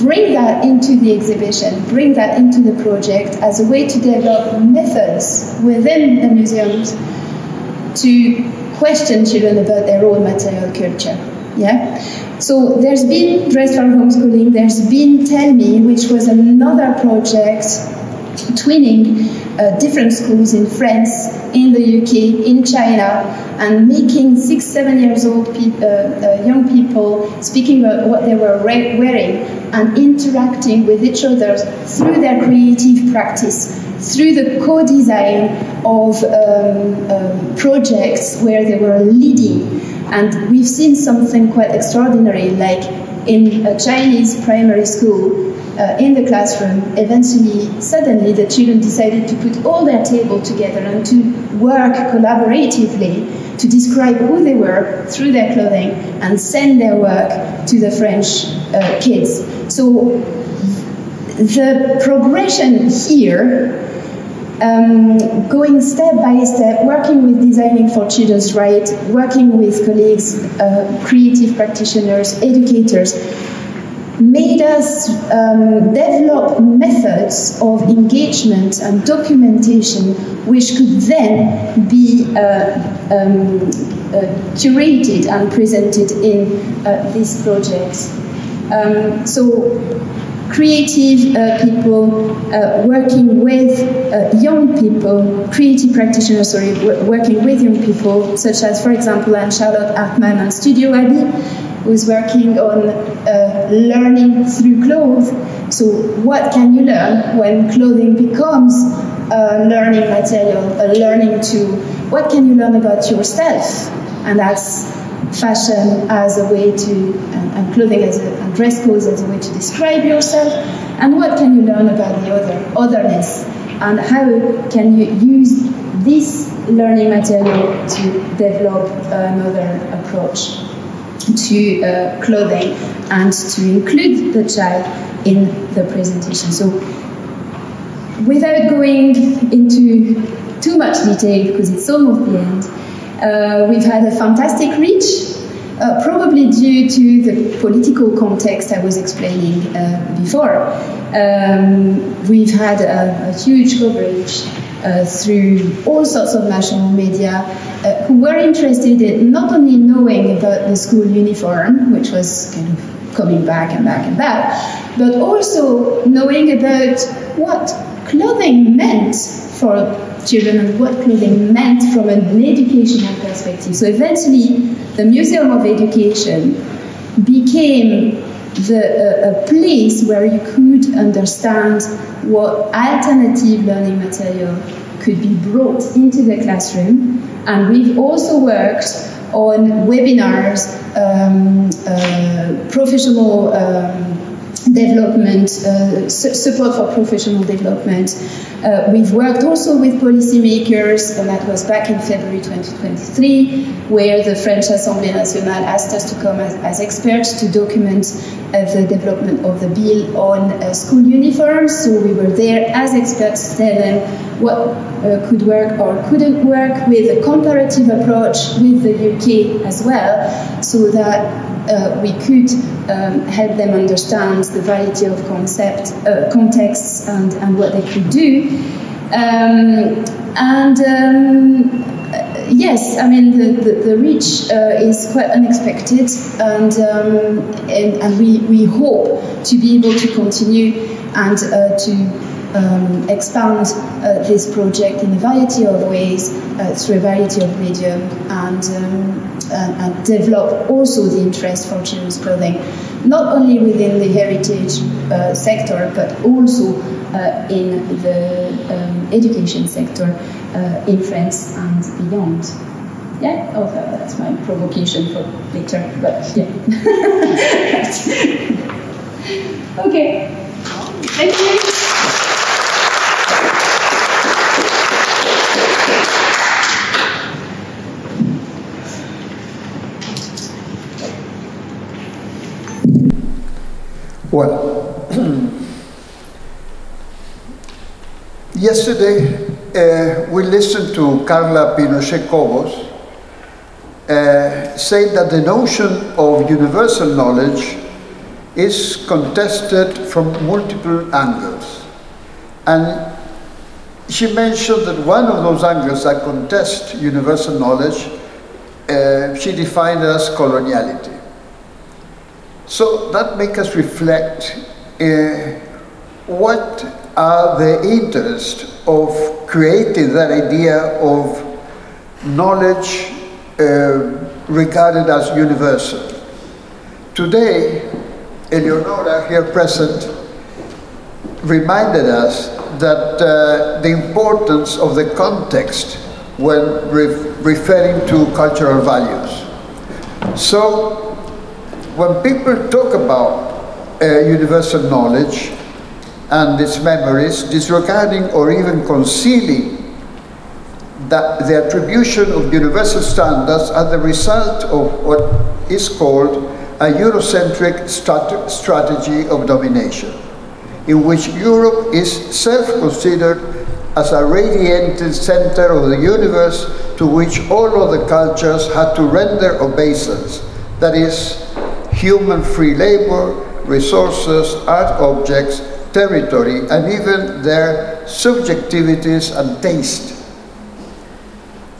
Speaker 4: bring that into the exhibition, bring that into the project as a way to develop methods within the museums to question children about their own material culture. Yeah. So there's been Dress for Homeschooling, there's been Tell Me, which was another project twinning different schools in France, in the UK, in China, and making 6-7 years old young people speaking about what they were wearing and interacting with each other through their creative practice, through the co-design of projects where they were leading. And we've seen something quite extraordinary, like in a Chinese primary school, in the classroom, eventually, suddenly, the children decided to put all their table together and to work collaboratively to describe who they were through their clothing and send their work to the French kids. So the progression here, going step by step, working with Designing for Children's Rights, working with colleagues, creative practitioners, educators, made us develop methods of engagement and documentation which could then be curated and presented in these projects. So creative people working with young people, creative practitioners, working with young people, such as, for example, Anne-Charlotte Hartmann and Studio Abby, who's working on learning through clothes. So what can you learn when clothing becomes a learning material, a learning tool? What can you learn about yourself? And that's fashion as a way to, and clothing as and dress codes as a way to describe yourself. And what can you learn about the otherness? And how can you use this learning material to develop another approach to clothing and to include the child in the presentation. So without going into too much detail, because it's almost the end, we've had a fantastic reach, probably due to the political context I was explaining before. We've had a huge coverage through all sorts of national media who were interested in not only knowing about the school uniform, which was kind of coming back and back and back, but also knowing about what clothing meant for children and what clothing meant from an educational perspective. So eventually, the Museum of Education became a place where you could understand what alternative learning material could be brought into the classroom. And we've also worked on webinars, professional development, support for professional development. We've worked also with policymakers, and that was back in February 2023, where the French Assemblée Nationale asked us to come as experts to document the development of the bill on school uniforms. So we were there as experts to tell them what could work or couldn't work, with a comparative approach with the UK as well, so that we could help them understand the variety of contexts and what they could do. Yes, I mean, the reach is quite unexpected, and we hope to be able to continue and to expand this project in a variety of ways through a variety of medium, and develop also the interest for children's clothing, not only within the heritage sector, but also in the education sector in France and beyond. Yeah, oh, that's my provocation for later, but yeah. Okay, thank you.
Speaker 1: Well, yesterday we listened to Carla Pinochet Cobos say that the notion of universal knowledge is contested from multiple angles. And she mentioned that one of those angles that contest universal knowledge, she defined as coloniality. So that makes us reflect what are the interests of creating that idea of knowledge regarded as universal. Today, Eleonora, here present, reminded us that the importance of the context when referring to cultural values. So, when people talk about universal knowledge and its memories, disregarding or even concealing that the attribution of universal standards are the result of what is called a Eurocentric strategy of domination, in which Europe is self-considered as a radiating center of the universe to which all other cultures had to render obeisance, that is, human free labor, resources, art objects, territory, and even their subjectivities and taste.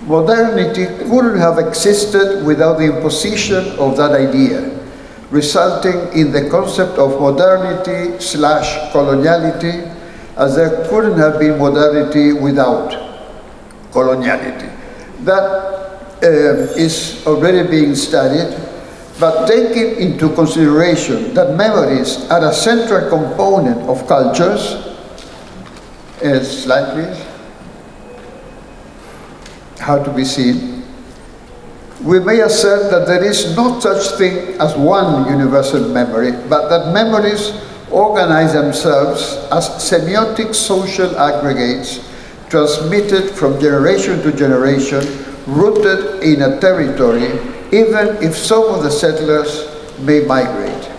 Speaker 1: Modernity couldn't have existed without the imposition of that idea, resulting in the concept of modernity/coloniality, as there couldn't have been modernity without coloniality. That is already being studied, but taking into consideration that memories are a central component of cultures, slide please, how to be seen, we may assert that there is no such thing as one universal memory, but that memories organize themselves as semiotic social aggregates transmitted from generation to generation, rooted in a territory, even if some of the settlers may migrate.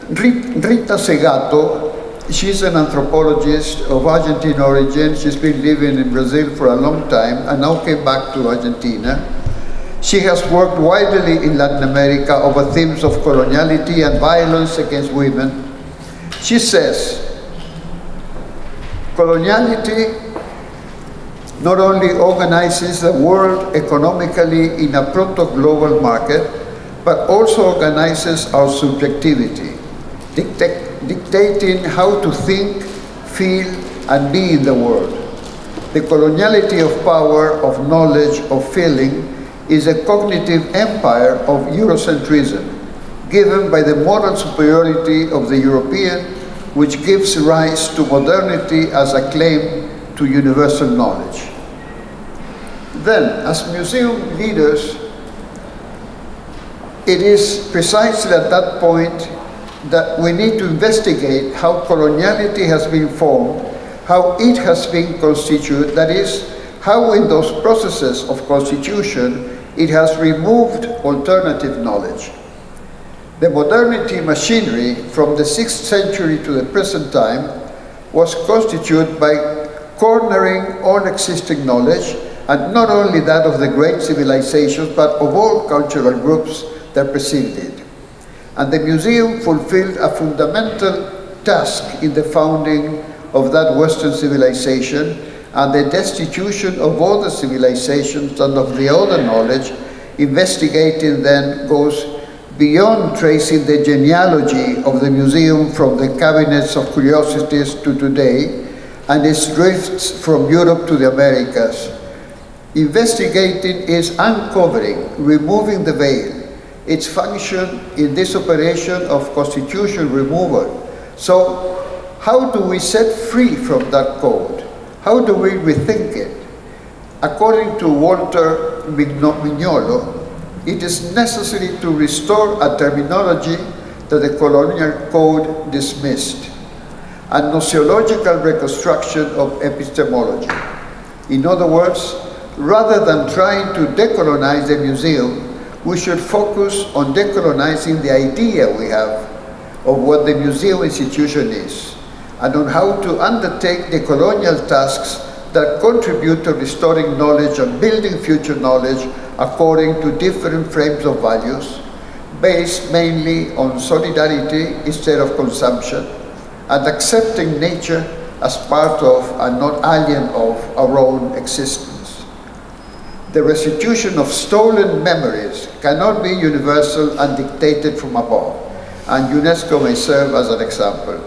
Speaker 1: Rita Segato, she's an anthropologist of Argentine origin. She's been living in Brazil for a long time and now came back to Argentina. She has worked widely in Latin America over themes of coloniality and violence against women. She says, coloniality not only organizes the world economically in a proto-global market, but also organizes our subjectivity, dictating how to think, feel, and be in the world. The coloniality of power, of knowledge, of feeling is a cognitive empire of Eurocentrism, given by the moral superiority of the European, which gives rise to modernity as a claim to universal knowledge. Then, as museum leaders, it is precisely at that point that we need to investigate how coloniality has been formed, how it has been constituted, that is, how in those processes of constitution it has removed alternative knowledge. The modernity machinery from the 6th century to the present time was constituted by cornering all existing knowledge, and not only that of the great civilizations, but of all cultural groups that preceded it. And the museum fulfilled a fundamental task in the founding of that Western civilization and the destitution of other civilizations and of the other knowledge. Investigating then goes beyond tracing the genealogy of the museum from the cabinets of curiosities to today and its drifts from Europe to the Americas. Investigating is uncovering, removing the veil, its function in this operation of constitution removal. So, how do we set free from that code? How do we rethink it? According to Walter Mignolo, it is necessary to restore a terminology that the colonial code dismissed, a gnosiological reconstruction of epistemology. In other words, rather than trying to decolonize the museum, we should focus on decolonizing the idea we have of what the museum institution is, and on how to undertake the colonial tasks that contribute to restoring knowledge and building future knowledge according to different frames of values, based mainly on solidarity instead of consumption, and accepting nature as part of and not alien of our own existence. The restitution of stolen memories cannot be universal and dictated from above, and UNESCO may serve as an example,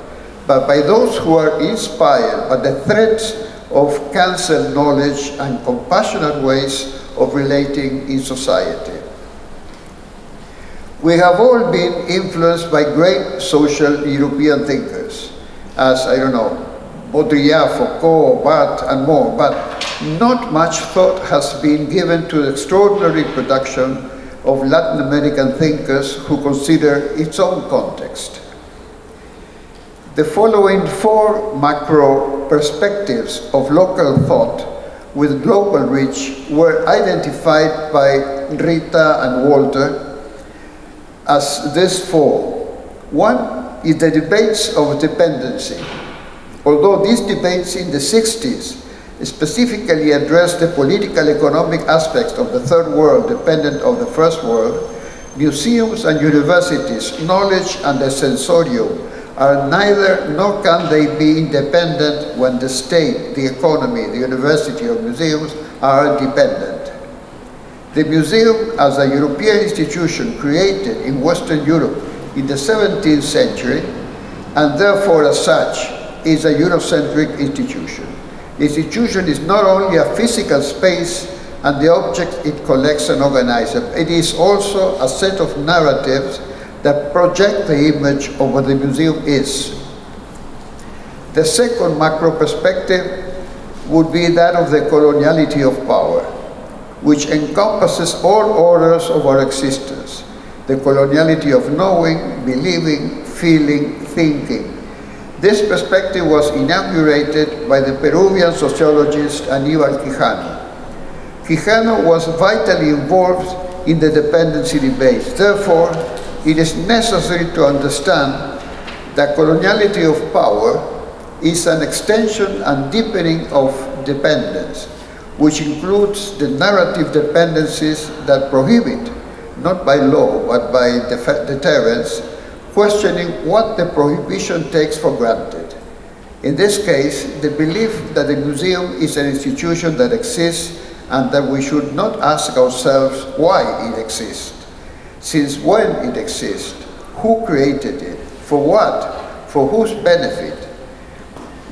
Speaker 1: but by those who are inspired by the threads of cancelled knowledge and compassionate ways of relating in society. We have all been influenced by great social European thinkers, as, I don't know, Baudrillard, Foucault, Barthes, and more, but not much thought has been given to the extraordinary production of Latin American thinkers who consider its own context. The following four macro perspectives of local thought with global reach were identified by Rita and Walter as this four. One is the debates of dependency. Although these debates in the 60s specifically addressed the political economic aspects of the third world dependent on the first world, museums and universities' knowledge and the sensorium are neither nor can they be independent when the state, the economy, the university or museums are dependent. The museum, as a European institution created in Western Europe in the 17th century, and therefore as such, is a Eurocentric institution. The institution is not only a physical space and the objects it collects and organizes, it is also a set of narratives that project the image of what the museum is. The second macro perspective would be that of the coloniality of power, which encompasses all orders of our existence, the coloniality of knowing, believing, feeling, thinking. This perspective was inaugurated by the Peruvian sociologist Aníbal Quijano. Quijano was vitally involved in the dependency debates. Therefore, it is necessary to understand that coloniality of power is an extension and deepening of dependence, which includes the narrative dependencies that prohibit, not by law, but by deterrence, questioning what the prohibition takes for granted. In this case, the belief that the museum is an institution that exists and that we should not ask ourselves why it exists, since when it exists, who created it, for what, for whose benefit.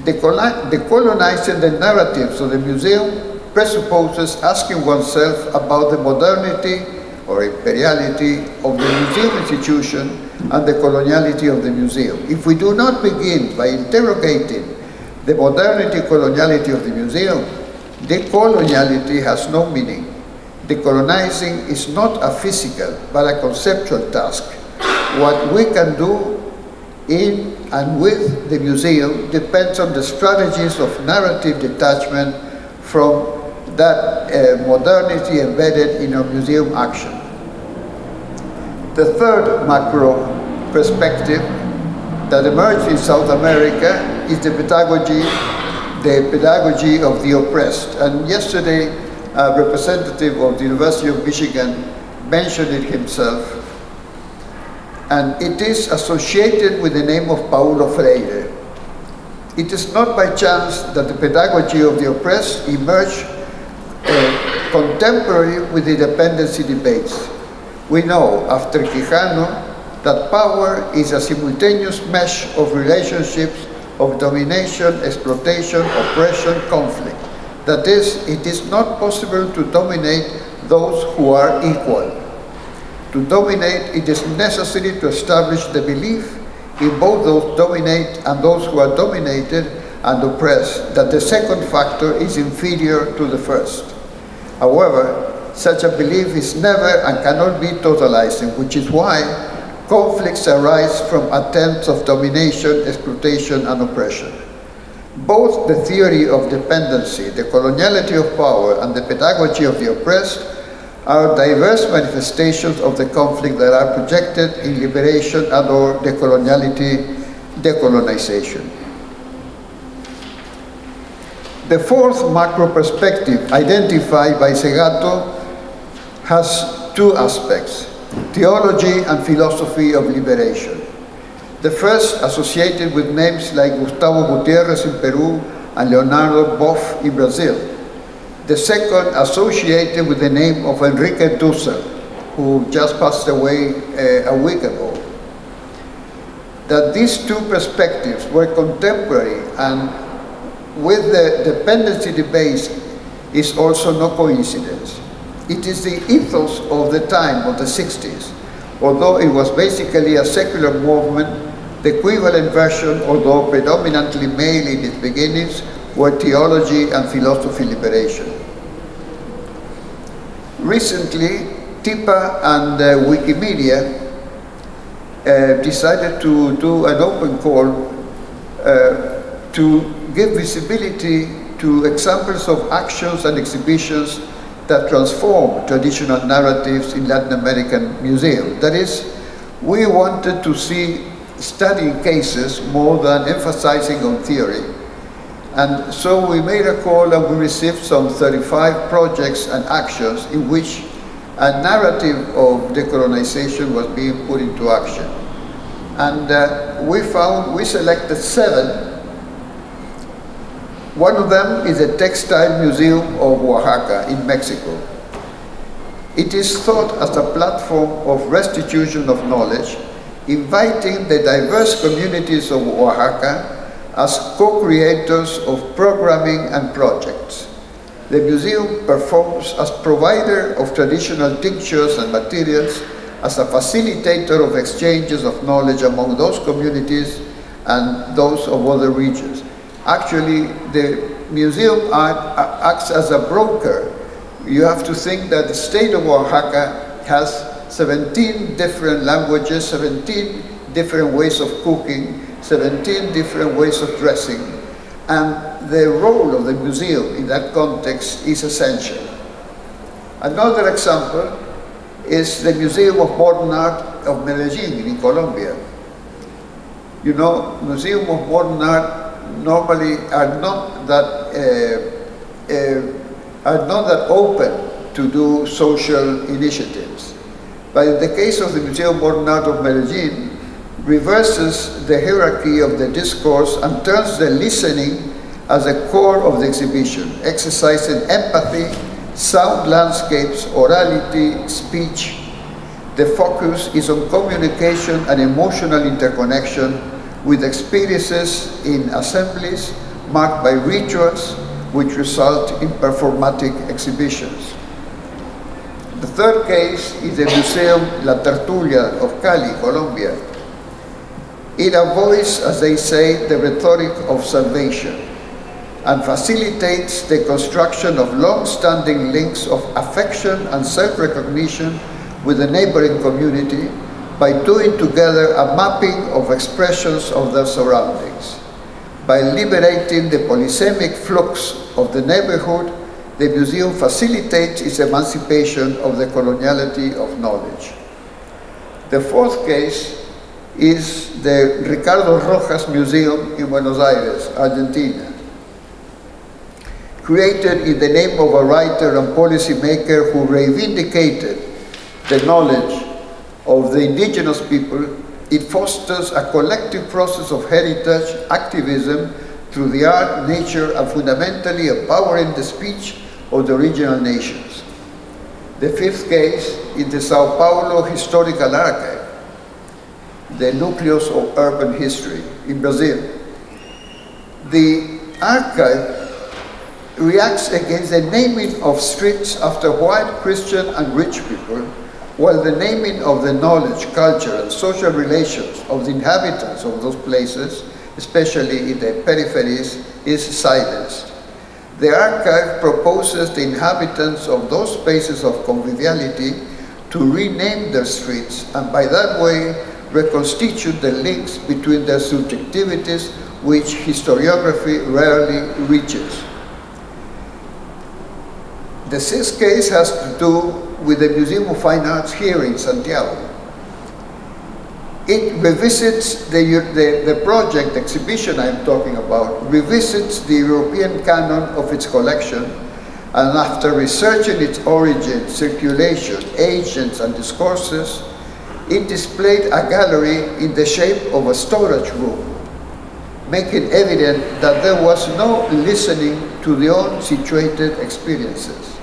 Speaker 1: Decolonizing the narratives of the museum presupposes asking oneself about the modernity or imperiality of the museum institution and the coloniality of the museum. If we do not begin by interrogating the modernity coloniality of the museum, decoloniality has no meaning. Decolonizing is not a physical but a conceptual task. What we can do in and with the museum depends on the strategies of narrative detachment from that modernity embedded in our museum action. The third macro perspective that emerged in South America is the pedagogy of the oppressed. And yesterday, a representative of the University of Michigan mentioned it himself. And it is associated with the name of Paulo Freire. It is not by chance that the pedagogy of the oppressed emerged contemporary with the dependency debates. We know, after Quijano, that power is a simultaneous mesh of relationships of domination, exploitation, oppression, conflict. That is, it is not possible to dominate those who are equal. To dominate, it is necessary to establish the belief in both those dominate and those who are dominated and oppressed, that the second factor is inferior to the first. However, such a belief is never and cannot be totalizing, which is why conflicts arise from attempts of domination, exploitation, and oppression. Both the theory of dependency, the coloniality of power, and the pedagogy of the oppressed are diverse manifestations of the conflict that are projected in liberation and or decolonization. The fourth macro perspective identified by Segato has two aspects: theology and philosophy of liberation. The first associated with names like Gustavo Gutiérrez in Peru and Leonardo Boff in Brazil. The second associated with the name of Enrique Dussel, who just passed away a week ago. That these two perspectives were contemporary and with the dependency debate is also no coincidence. It is the ethos of the time of the 60s. Although it was basically a secular movement, the equivalent version, although predominantly male in its beginnings, were theology and philosophy liberation. Recently, TIPA and Wikimedia decided to do an open call to give visibility to examples of actions and exhibitions that transform traditional narratives in Latin American museums. That is, we wanted to see studying cases more than emphasizing on theory. And so we made a call and we received some 35 projects and actions in which a narrative of decolonization was being put into action. And we selected 7. One of them is the Textile Museum of Oaxaca in Mexico. It is thought as a platform of restitution of knowledge, inviting the diverse communities of Oaxaca as co-creators of programming and projects. The museum performs as provider of traditional tinctures and materials, as a facilitator of exchanges of knowledge among those communities and those of other regions. Actually, the museum acts as a broker. You have to think that the state of Oaxaca has 17 different languages, 17 different ways of cooking, 17 different ways of dressing, and the role of the museum in that context is essential. Another example is the Museum of Modern Art of Medellin in Colombia. You know, Museum of Modern Art normally are not that open to do social initiatives. But in the case of the Museum of Modern Art of Medellin, reverses the hierarchy of the discourse and turns the listening as the core of the exhibition, exercising empathy, sound landscapes, orality, speech. The focus is on communication and emotional interconnection with experiences in assemblies marked by rituals which result in performatic exhibitions. The third case is the Museum La Tertulia of Cali, Colombia. It avoids, as they say, the rhetoric of salvation and facilitates the construction of long-standing links of affection and self-recognition with the neighboring community by doing together a mapping of expressions of their surroundings. By liberating the polysemic flux of the neighborhood, the museum facilitates its emancipation of the coloniality of knowledge. The fourth case is the Ricardo Rojas Museum in Buenos Aires, Argentina. Created in the name of a writer and policymaker who reivindicated the knowledge of the indigenous people, it fosters a collective process of heritage activism through the art, nature, and fundamentally empowering the speech of the original nations. The fifth case is the Sao Paulo Historical Archive, the nucleus of urban history in Brazil. The archive reacts against the naming of streets after white, Christian, and rich people, while the naming of the knowledge, culture, and social relations of the inhabitants of those places, especially in the peripheries, is silenced. The archive proposes the inhabitants of those spaces of conviviality to rename their streets, and by that way reconstitute the links between their subjectivities, which historiography rarely reaches. The sixth case has to do with the Museum of Fine Arts here in Santiago. It revisits the project exhibition I'm talking about, revisits the European canon of its collection, and after researching its origin, circulation, agents, and discourses, it displayed a gallery in the shape of a storage room, making evident that there was no listening to the unsituated experiences.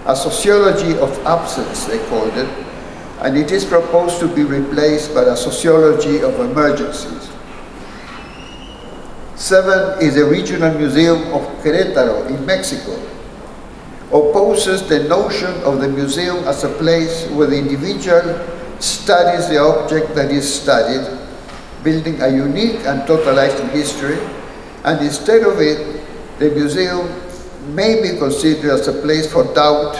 Speaker 1: A sociology of absence, they called it, and it is proposed to be replaced by a sociology of emergencies. 7 is the Regional Museum of Querétaro in Mexico. Opposes the notion of the museum as a place where the individual studies the object that is studied, building a unique and totalized history, and instead of it, the museum may be considered as a place for doubt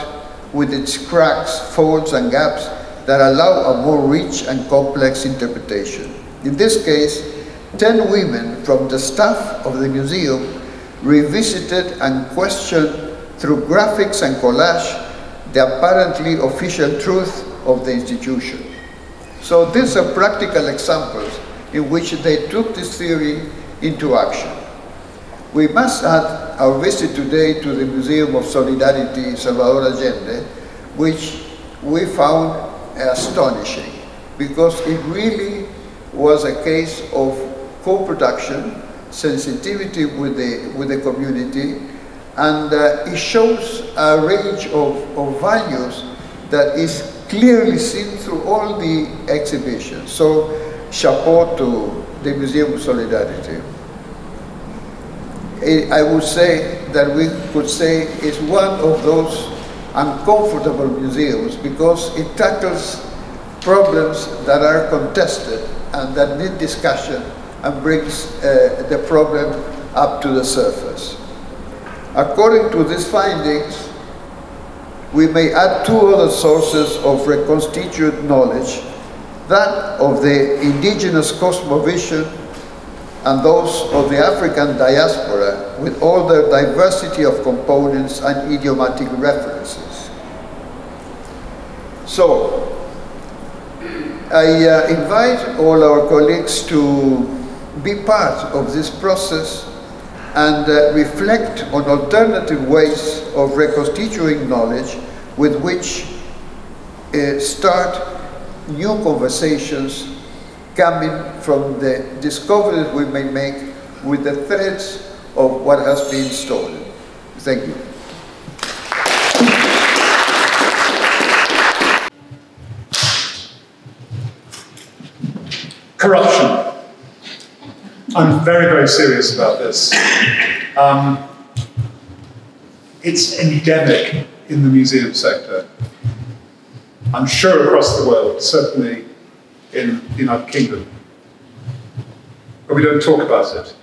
Speaker 1: with its cracks, folds, and gaps that allow a more rich and complex interpretation. In this case, 10 women from the staff of the museum revisited and questioned through graphics and collage the apparently official truth of the institution. So these are practical examples in which they took this theory into action. We must add our visit today to the Museum of Solidarity Salvador Allende, which we found astonishing, because it really was a case of co-production, sensitivity with the community, and it shows a range of values that is clearly seen through all the exhibitions. So, chapeau to the Museum of Solidarity. I would say that we could say it's one of those uncomfortable museums because it tackles problems that are contested and that need discussion and brings the problem up to the surface. According to these findings, we may add 2 other sources of reconstituted knowledge, that of the indigenous cosmovision and those of the African diaspora, with all their diversity of components and idiomatic references. So, I invite all our colleagues to be part of this process and reflect on alternative ways of reconstituting knowledge with which start new conversations coming from the discoveries we may make with the threads of what has been stolen. Thank you.
Speaker 2: Corruption. I'm very, very serious about this. It's endemic in the museum sector. I'm sure across the world, certainly in the United Kingdom. But we don't talk about it.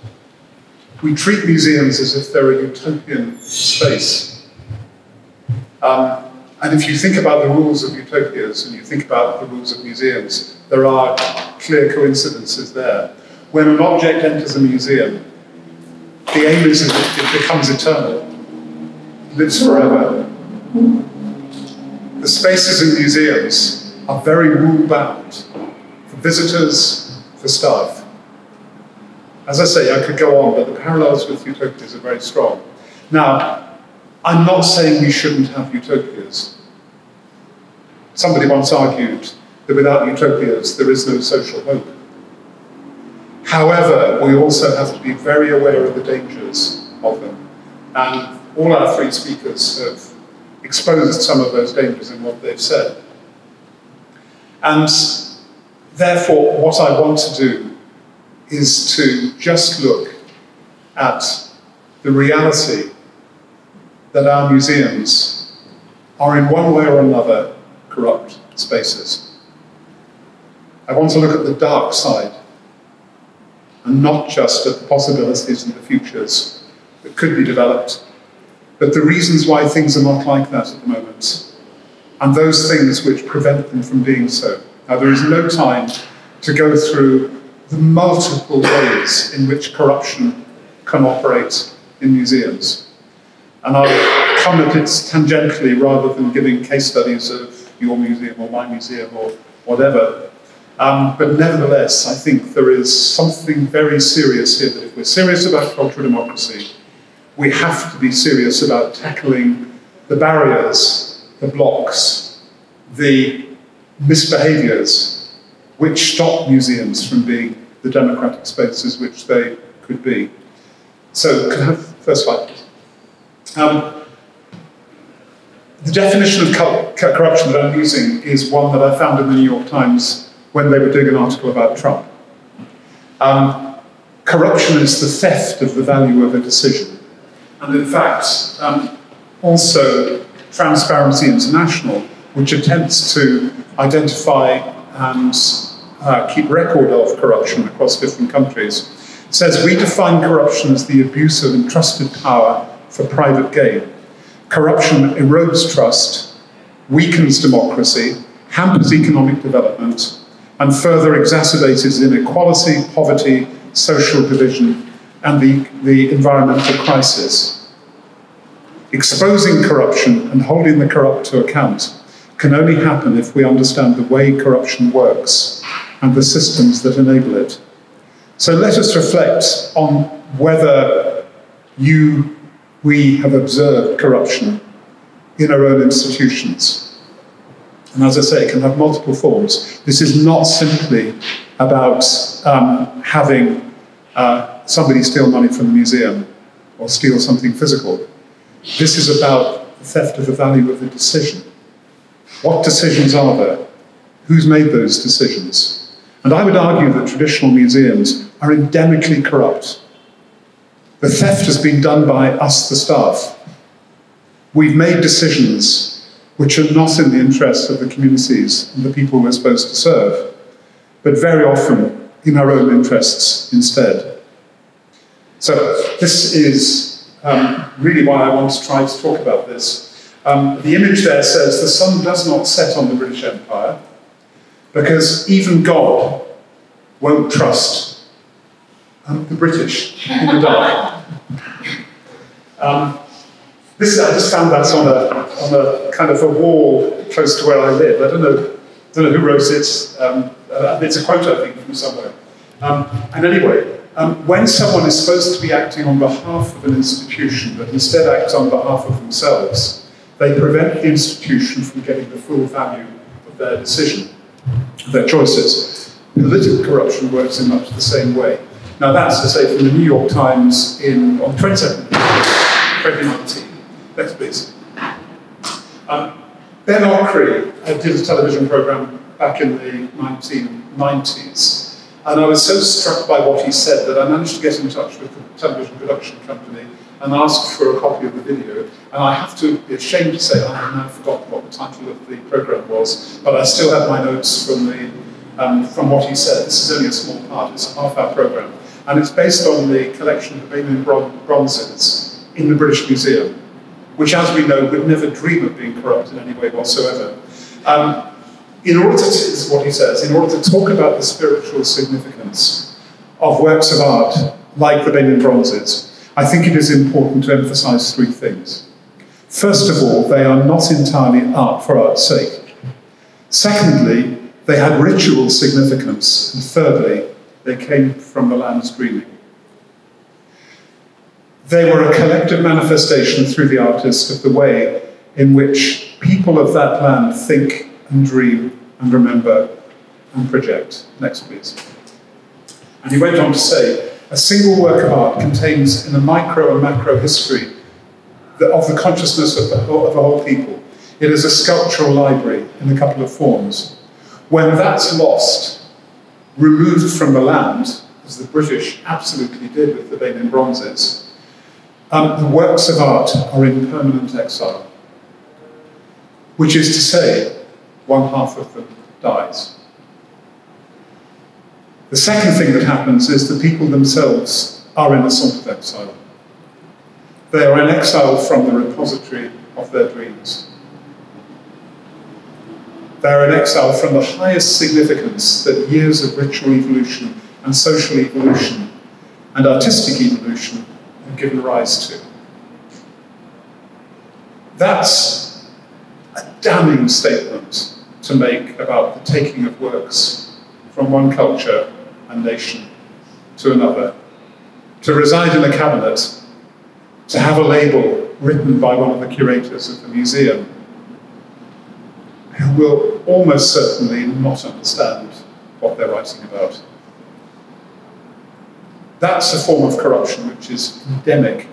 Speaker 2: We treat museums as if they're a utopian space. And if you think about the rules of utopias and you think about the rules of museums, there are clear coincidences there. When an object enters a museum, the aim is that it becomes eternal, lives forever. The spaces in museums are very rule-bound for visitors, for staff. As I say, I could go on, but the parallels with utopias are very strong. Now, I'm not saying we shouldn't have utopias. Somebody once argued that without utopias, there is no social hope. However, we also have to be very aware of the dangers of them. And all our 3 speakers have exposed some of those dangers in what they've said. And therefore, what I want to do is to just look at the reality that our museums are in one way or another corrupt spaces. I want to look at the dark side and not just at the possibilities and the futures that could be developed, but the reasons why things are not like that at the moment, and those things which prevent them from being so. Now, there is no time to go through the multiple ways in which corruption can operate in museums. And I'll come at it tangentially rather than giving case studies of your museum or my museum or whatever. But nevertheless, I think there is something very serious here, that if we're serious about cultural democracy, we have to be serious about tackling the barriers, the blocks, the misbehaviours which stop museums from being the democratic spaces which they could be. So, can I have the first slide, please? The definition of corruption that I'm using is one that I found in the New York Times when they were doing an article about Trump. Corruption is the theft of the value of a decision. And in fact, also Transparency International, which attempts to identify and keep record of corruption across different countries, says we define corruption as the abuse of entrusted power for private gain. Corruption erodes trust, weakens democracy, hampers economic development, and further exacerbates inequality, poverty, social division, and the environmental crisis. Exposing corruption and holding the corrupt to account can only happen if we understand the way corruption works and the systems that enable it. So let us reflect on whether we have observed corruption in our own institutions. And as I say, it can have multiple forms. This is not simply about having somebody steal money from the museum or steal something physical. This is about the theft of the value of a decision. What decisions are there? Who's made those decisions? And I would argue that traditional museums are endemically corrupt. The theft has been done by us, the staff. We've made decisions which are not in the interests of the communities and the people we're supposed to serve, but very often in our own interests instead. So this is really why I want to try to talk about this. The image there says the sun does not set on the British Empire because even God won't trust the British in the dark. I just found that on a kind of a wall close to where I live. I don't know who wrote it. It's a quote, I think, from somewhere. And anyway, when someone is supposed to be acting on behalf of an institution but instead acts on behalf of themselves, they prevent the institution from getting the full value of their decision, of their choices. Political corruption works in much the same way. Now that's to say from the New York Times on 27th, 2019. Next, please. Ben Ockery did a television program back in the 1990s, and I was so struck by what he said that I managed to get in touch with the television production company and asked for a copy of the video. And I have to be ashamed to say I have now forgotten what the title of the program was, but I still have my notes from what he said. This is only a small part, it's a half-hour program. And it's based on the collection of Benjamin bronzes in the British Museum, which, as we know, would never dream of being corrupt in any way whatsoever. In order to talk about the spiritual significance of works of art like the Benjamin bronzes, I think it is important to emphasize three things. First of all, they are not entirely art for art's sake. Secondly, they had ritual significance. And thirdly, they came from the land's dreaming. They were a collective manifestation through the artist of the way in which people of that land think and dream and remember and project. Next, please. And he went on to say, a single work of art contains in a micro and macro history of the consciousness of a whole people. It is a sculptural library in a couple of forms. When that's lost, removed from the land, as the British absolutely did with the Benjamin bronzes, the works of art are in permanent exile, which is to say, one half of them dies. The second thing that happens is the people themselves are in a sort of exile. They are in exile from the repository of their dreams. They are in exile from the highest significance that years of ritual evolution and social evolution and artistic evolution have given rise to. That's a damning statement to make about the taking of works from one culture and nation to another. To reside in a cabinet, to have a label written by one of the curators of the museum, who will almost certainly not understand what they're writing about. That's a form of corruption which is endemic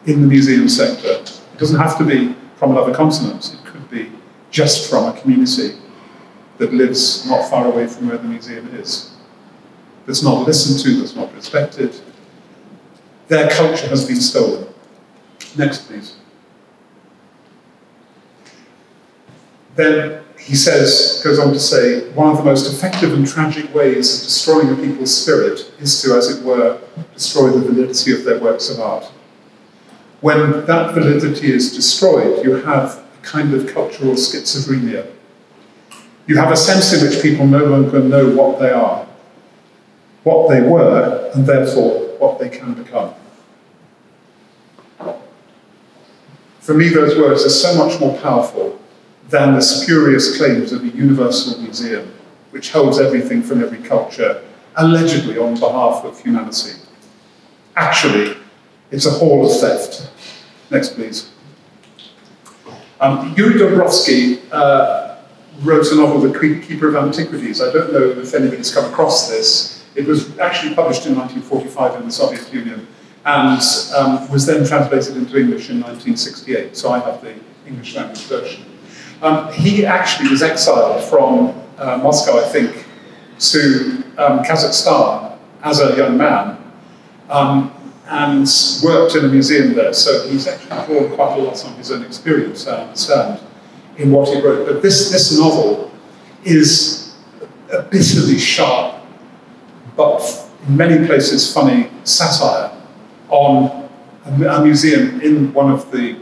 Speaker 2: in the museum sector. It doesn't have to be from another continent. It could be just from a community that lives not far away from where the museum is, that's not listened to, that's not respected. Their culture has been stolen. Next, please. Then he goes on to say, one of the most effective and tragic ways of destroying a people's spirit is to, as it were, destroy the validity of their works of art. When that validity is destroyed, you have a kind of cultural schizophrenia. You have a sense in which people no longer know what they are, what they were, and therefore what they can become. For me, those words are so much more powerful than the spurious claims of a universal museum, which holds everything from every culture, allegedly on behalf of humanity. Actually, it's a hall of theft. Next, please. Yuri Dobrowski wrote a novel, The Keeper of Antiquities. I don't know if anybody's come across this. It was actually published in 1945 in the Soviet Union and was then translated into English in 1968, so I have the English language version. He actually was exiled from Moscow, I think, to Kazakhstan as a young man, and worked in a museum there. So he's actually drawn quite a lot on his own experience, I understand, in what he wrote. But this novel is a bitterly sharp, but in many places funny satire on a museum in one of the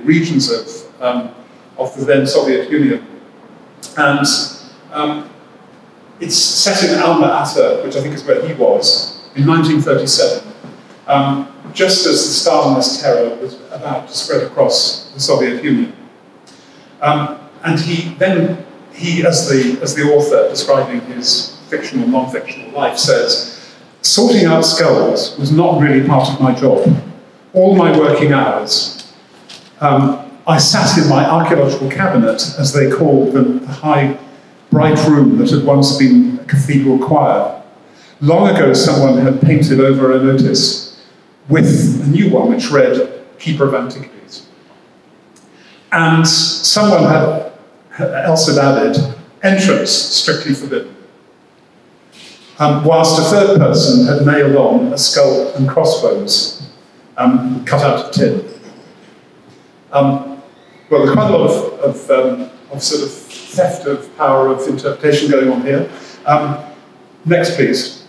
Speaker 2: regions of the then Soviet Union. And it's set in Alma-Ata, which I think is where he was, in 1937, just as the Stalinist terror was about to spread across the Soviet Union. And he, as the author describing his fictional, non-fictional life, says, sorting out skulls was not really part of my job. All my working hours, I sat in my archaeological cabinet, as they called the high, bright room that had once been a cathedral choir. Long ago, someone had painted over a notice with a new one which read, Keeper of Antiquities. And someone else had added, entrance strictly forbidden. Whilst a third person had nailed on a skull and crossbones cut out of tin. Well, there's quite a lot of sort of theft of power of interpretation going on here. Next, please.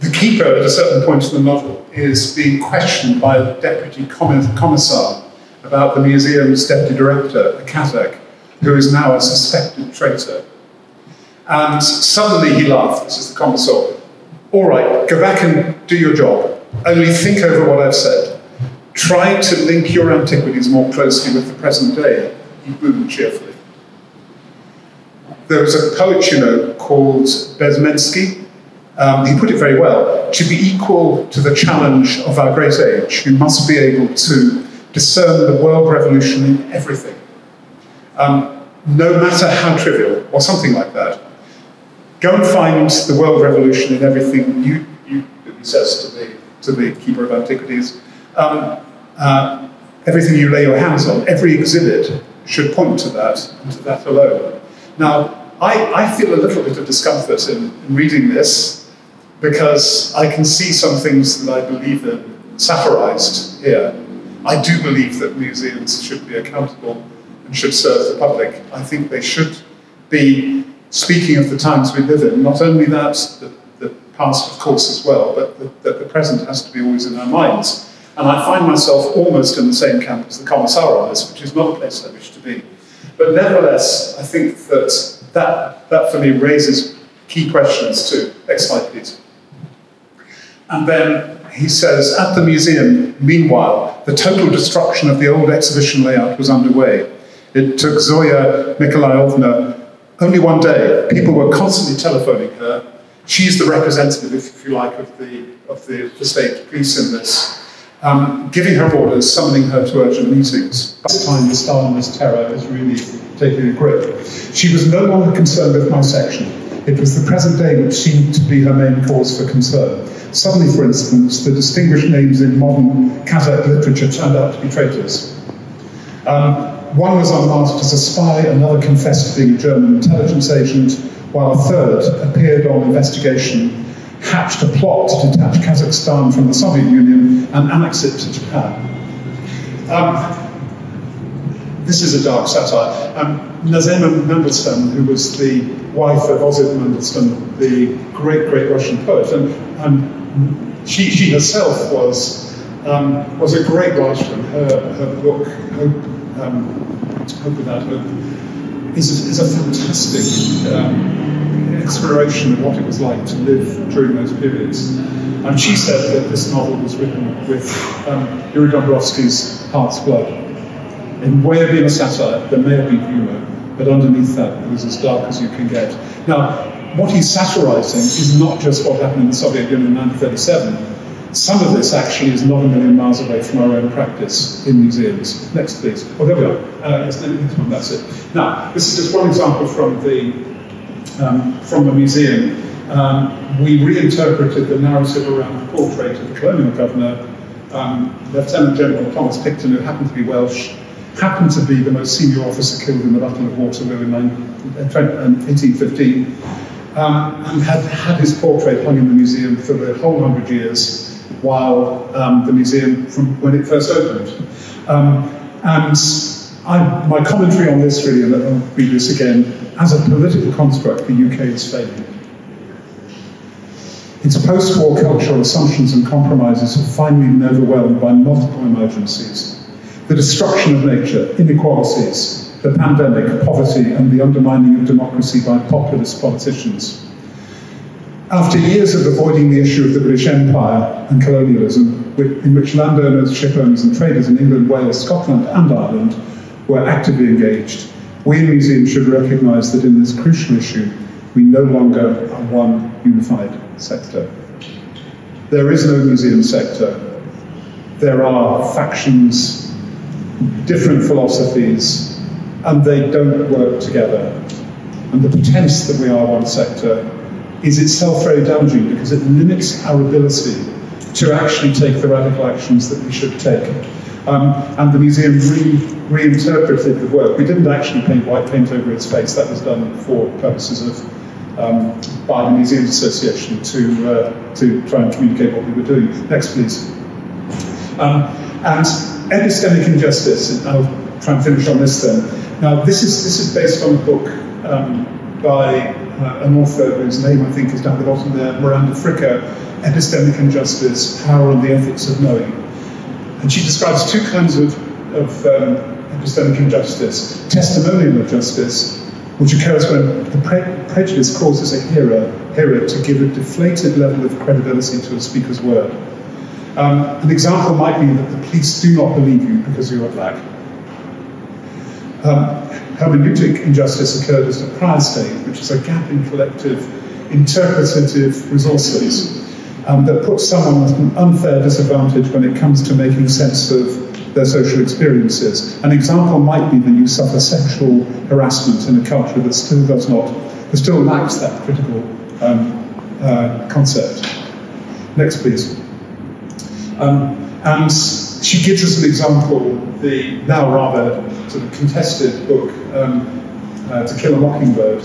Speaker 2: The keeper, at a certain point in the novel, is being questioned by a deputy commissar about the museum's deputy director, a Kazakh, who is now a suspected traitor. And suddenly he laughed, this is the commissar. All right, go back and do your job. Only think over what I've said. Try to link your antiquities more closely with the present day, he boomed cheerfully. There was a poet, called Bezmensky. He put it very well. To be equal to the challenge of our great age, you must be able to discern the world revolution in everything. No matter how trivial, or something like that. Go and find the world revolution in everything he says to the Keeper of Antiquities. Everything you lay your hands on, every exhibit should point to that, and to that alone. Now, I feel a little bit of discomfort in reading this, because I can see some things that I believe in satirized here. I do believe that museums should be accountable and should serve the public. I think they should be speaking of the times we live in. Not only that, the past, of course, as well, but that the present has to be always in our minds. And I find myself almost in the same camp as the commissar on this, which is not a place I wish to be. But nevertheless, I think that for me raises key questions too. Next slide, please. And then he says, at the museum, meanwhile, the total destruction of the old exhibition layout was underway. It took Zoya Nikolaevna only one day. People were constantly telephoning her. She's the representative, if you like, of the state police in this, giving her orders, summoning her to urgent meetings. By this time, the Stalinist terror is really taking a grip. She was no longer concerned with my section. It was the present day which seemed to be her main cause for concern. Suddenly, for instance, the distinguished names in modern Kazakh literature turned out to be traitors. One was unmasked as a spy, another confessed to being a German intelligence agent, while a third appeared on investigation, hatched a plot to detach Kazakhstan from the Soviet Union and annex it to Japan. This is a dark satire. Nazima Mandelstam, who was the wife of Osip Mandelstam, the great, great Russian poet, and she herself was a great writer. Her book, Hope Without Hope, is a fantastic exploration of what it was like to live during those periods. And she said that this novel was written with Yuri Dombrowski's Heart's Blood. In way of being a satire, there may have been humour, but underneath that, it was as dark as you can get. Now, what he's satirising is not just what happened in the Soviet Union in 1937. Some of this actually is not a million miles away from our own practice in museums. Next, please. Oh, there we are. That's it. Now, this is just one example from the museum. We reinterpreted the narrative around the portrait of the colonial governor, Lieutenant General Thomas Picton, who happened to be Welsh, happened to be the most senior officer killed in the Battle of Waterloo in 1815, and had his portrait hung in the museum for the whole 100 years, while the museum, from when it first opened. My commentary on this really, and I'll read this again, as a political construct, the UK is failing. Its post-war cultural assumptions and compromises have finally been overwhelmed by multiple emergencies. The destruction of nature, inequalities, the pandemic, poverty, and the undermining of democracy by populist politicians. After years of avoiding the issue of the British Empire and colonialism, in which landowners, shipowners, and traders in England, Wales, Scotland, and Ireland were actively engaged, we in museums should recognise that in this crucial issue, we no longer are one unified sector. There is no museum sector. There are factions, different philosophies, and they don't work together. And the pretense that we are one sector is itself very damaging because it limits our ability to actually take the radical actions that we should take. And the museum reinterpreted the work. We didn't actually paint white paint over its face. That was done for purposes of by the Museums Association to try and communicate what we were doing. Next, please. And epistemic injustice, and I'll try and finish on this then. Now, this is based on a book by an author whose name I think is down the bottom there, Miranda Fricker, Epistemic Injustice, Power and the Ethics of Knowing. And she describes two kinds of epistemic injustice. Testimonial injustice, which occurs when the prejudice causes a hearer to give a deflated level of credibility to a speaker's word. An example might be that the police do not believe you because you are black. Hermeneutic injustice occurred as a prior state, which is a gap in collective interpretative resources that puts someone at an unfair disadvantage when it comes to making sense of their social experiences. An example might be that you suffer sexual harassment in a culture that still lacks that critical concept. Next, please. And she gives us an example, the now rather sort of contested book, To Kill a Mockingbird.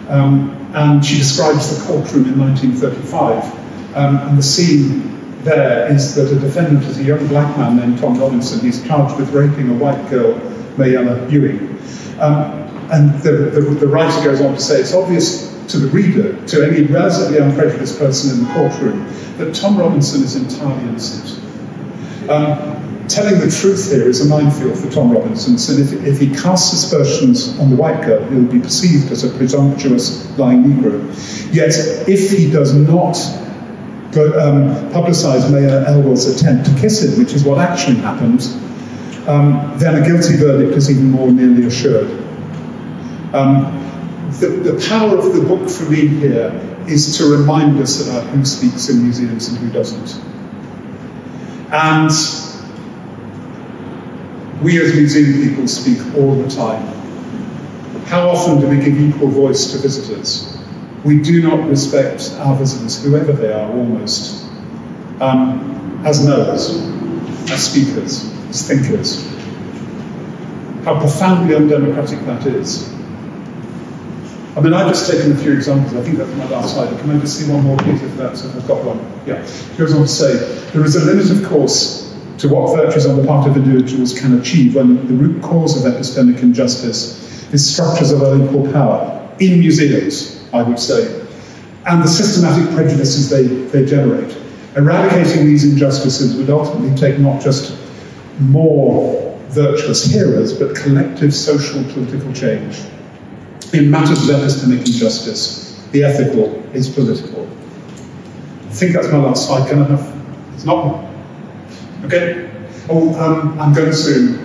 Speaker 2: And she describes the courtroom in 1935. And the scene there is that a defendant is a young black man named Tom Robinson. He's charged with raping a white girl, Mayella Ewing. And the writer goes on to say, it's obvious to the reader, to any relatively unprejudiced person in the courtroom, that Tom Robinson is entirely innocent. Telling the truth here is a minefield for Tom Robinson, so if he casts aspersions on the white girl, he'll be perceived as a presumptuous lying Negro. Yet, if he does not publicised Mayor Elwell's attempt to kiss him, which is what actually happened, then a guilty verdict is even more nearly assured. The power of the book for me here is to remind us about who speaks in museums and who doesn't. And we as museum people speak all the time. How often do we give equal voice to visitors? We do not respect our visitors, whoever they are, almost, as knowers, as speakers, as thinkers. How profoundly undemocratic that is. I mean, I've just taken a few examples. I think that's my last slide. Can I just see one more, please, if I've got one? Yeah. It goes on to say, there is a limit, of course, to what virtues on the part of individuals can achieve when the root cause of epistemic injustice is structures of unequal power, in museums, I would say, and the systematic prejudices they generate. Eradicating these injustices would ultimately take not just more virtuous hearers, but collective social political change. In matters of epistemic injustice, the ethical is political. I think that's my last slide. Can I have? It's not one. Okay. Oh, I'm going to.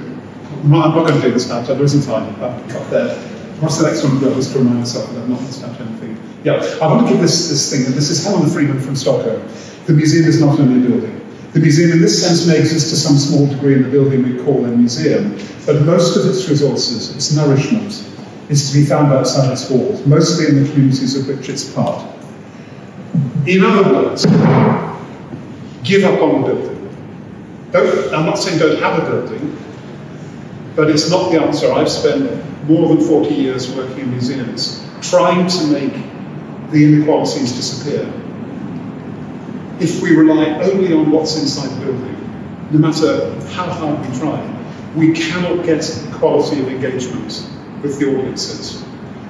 Speaker 2: I'm not going to do this now. There isn't time. Up there. What's the next one? Just to remind myself that I've not missed out anything. Yeah. I want to give this thing. This is Helena Freeman from Stockholm. The museum is not only a building. The museum, in this sense, may exist to some small degree in the building we call a museum, but most of its resources, its nourishment, is to be found outside its walls, mostly in the communities of which it's part. In other words, give up on the building. I'm not saying don't have a building, but it's not the answer. I've spent more than 40 years working in museums, trying to make the inequalities disappear. If we rely only on what's inside the building, no matter how hard we try, we cannot get equality of engagement with the audiences.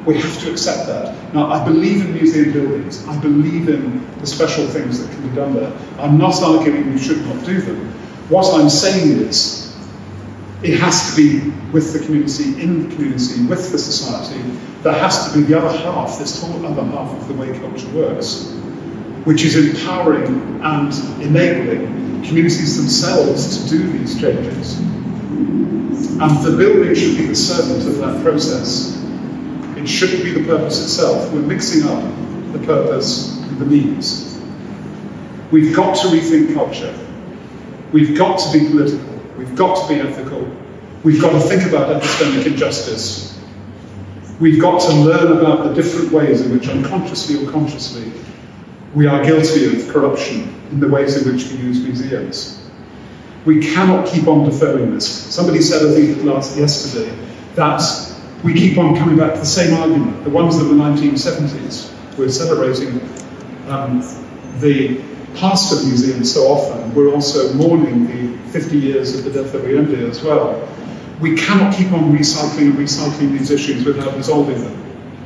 Speaker 2: We have to accept that. Now, I believe in museum buildings. I believe in the special things that can be done there. I'm not arguing we should not do them. What I'm saying is, it has to be with the community, in the community, with the society. There has to be the other half, this whole other half of the way culture works, which is empowering and enabling communities themselves to do these changes. And the building should be the servant of that process. It shouldn't be the purpose itself. We're mixing up the purpose with the means. We've got to rethink culture. We've got to be political. We've got to be ethical. We've got to think about epistemic injustice. We've got to learn about the different ways in which, unconsciously or consciously, we are guilty of corruption in the ways in which we use museums. We cannot keep on deferring this. Somebody said, I think yesterday, that we keep on coming back to the same argument. The ones of the 1970s, we're celebrating the past of museums so often. We're also mourning the 50 years of the death of Allende as well. We cannot keep on recycling and recycling these issues without resolving them.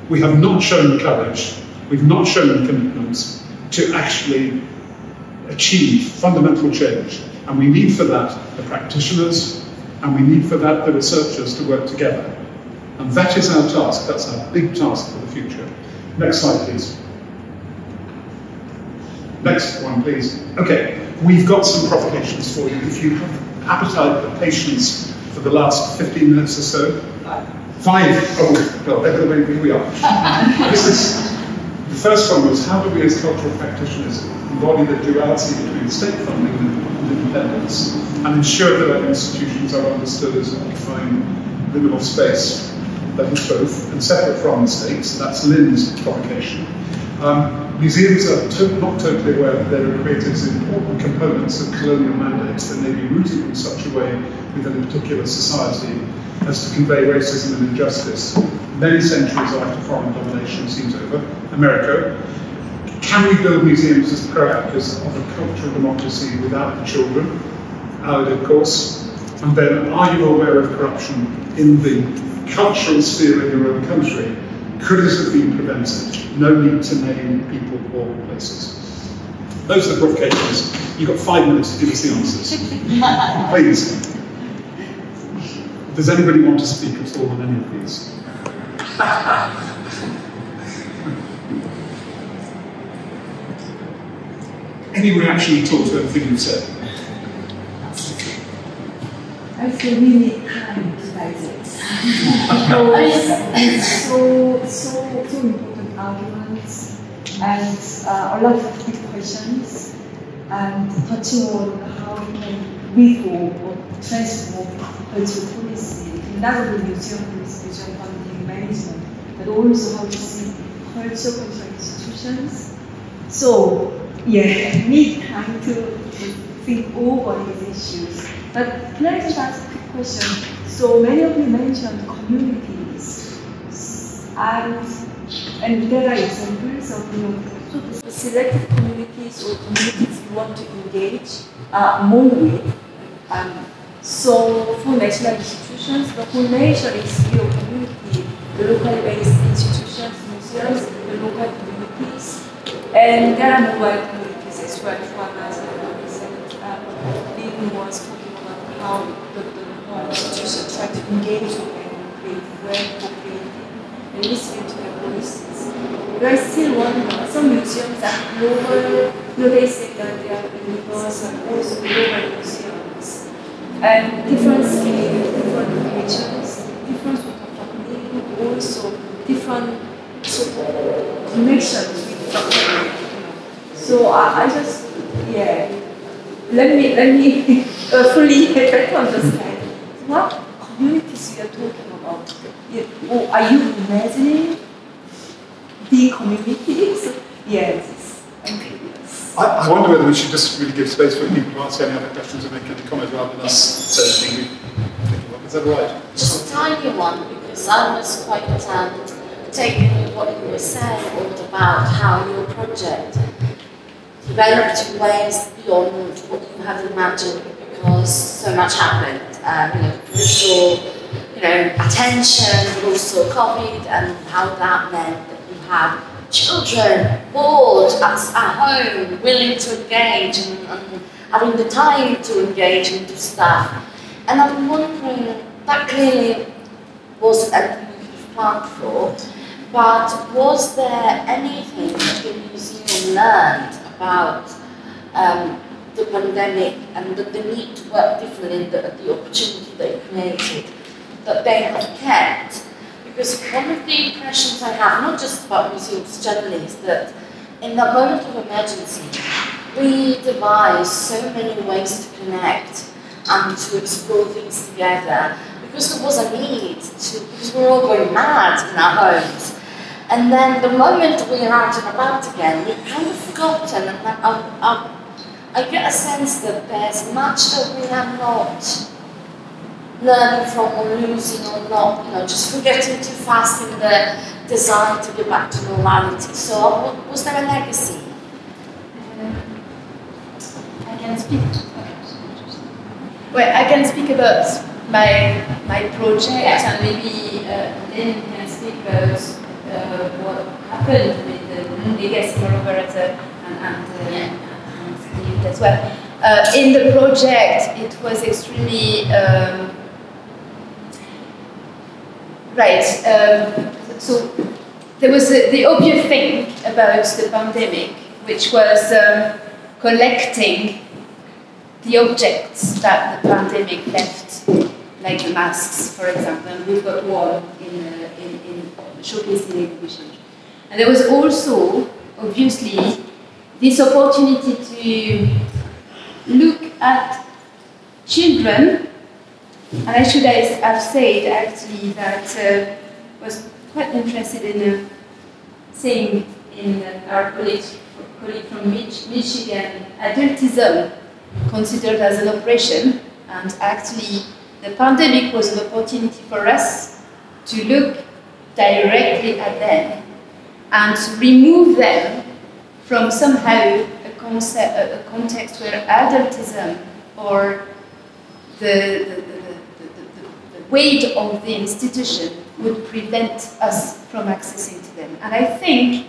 Speaker 2: We have not shown the courage, we've not shown the commitment to actually achieve fundamental change. And we need for that the practitioners, and we need for that the researchers to work together. And that is our task, that's our big task for the future. Next slide, please. Next one, please. Okay, we've got some provocations for you. If you have appetite and patience for the last 15 minutes or so. 5. Oh, well, here we are. The first one was, how do we as cultural practitioners embody the duality between state funding and independence, and ensure that our institutions are understood as occupying liminal space that is both and separate from the states? That's Lynn's provocation. Museums are not totally aware that they were created as important components of colonial mandates that may be rooted in such a way within a particular society as to convey racism and injustice many centuries after foreign domination seems over. America. Can we build museums as pro-actors of a cultural democracy without the children? Of course. And then, are you aware of corruption in the cultural sphere in your own country? Could this have been prevented? No need to name people or places. Those are the provocations. You've got 5 minutes to give us the answers. Please. Does anybody want to speak at all on any of these? Any reaction at all to everything you've said?
Speaker 5: I feel really kind to digest. Because it's so important arguments and a lot of big questions and touching on how we can reform or transform cultural policy, not only museum funding management, but also how to see cultural institutions. So, yeah, I need time to think over these issues. But can I just ask a quick question? So many of you mentioned communities, and there are examples of sort of selected communities or communities you want to engage more with. So for national institutions, the whole nation is your community, the locally based institutions, museums, the local communities, and there are mobile communities as well. Lynn was talking about how the institutions try to engage with and create work for creating and listening to their voices. But I still wonder, some museums are global, they say that they are universal, also global museums. And different scale, different locations, different sort of funding, also different sort of connections with the community. So I just, yeah, let me fully try to understand what communities we are talking about. Or are you imagining the communities? Yes, I'm curious.
Speaker 2: I wonder whether we should just really give space for people to ask any other questions and make any comments rather than us say anything. Is that right?
Speaker 6: Just a tiny one, because I was quite taken with what you were saying all about how your project developed in ways beyond what you had imagined, because so much happened. Crucial, attention, but also COVID, and how that meant that you have children bored at home, willing to engage and having the time to engage and do stuff. And I'm wondering, that clearly wasn't anything you could have planned for, but was there anything that the museum learned about the pandemic and the need to work differently, the opportunity that it created, that they have kept? Because one of the impressions I have, not just about museums generally, is that in the moment of emergency, we devise so many ways to connect and to explore things together, because there was a need to, because we're all going mad in our homes. And then the moment we are out and about again, we've kind of forgotten, and I get a sense that there's much that we are not learning from or losing or not, just forgetting too fast in the desire to get back to normality. So was there a legacy?
Speaker 4: I can speak. Well, I can speak about my project, and maybe Lynn can speak about what happened with the legacy moreover and as well. In the project, it was extremely so there was the obvious thing about the pandemic, which was collecting the objects that the pandemic left, like the masks, for example. We've got one in showcasing the exhibition. And there was also, obviously, this opportunity to look at children, and I should have said actually that was quite interested in saying in our colleague from Michigan, adultism considered as an oppression, and actually the pandemic was an opportunity for us to look directly at them and to remove them from somehow a context where adultism or the weight of the institution would prevent us from accessing to them. And I think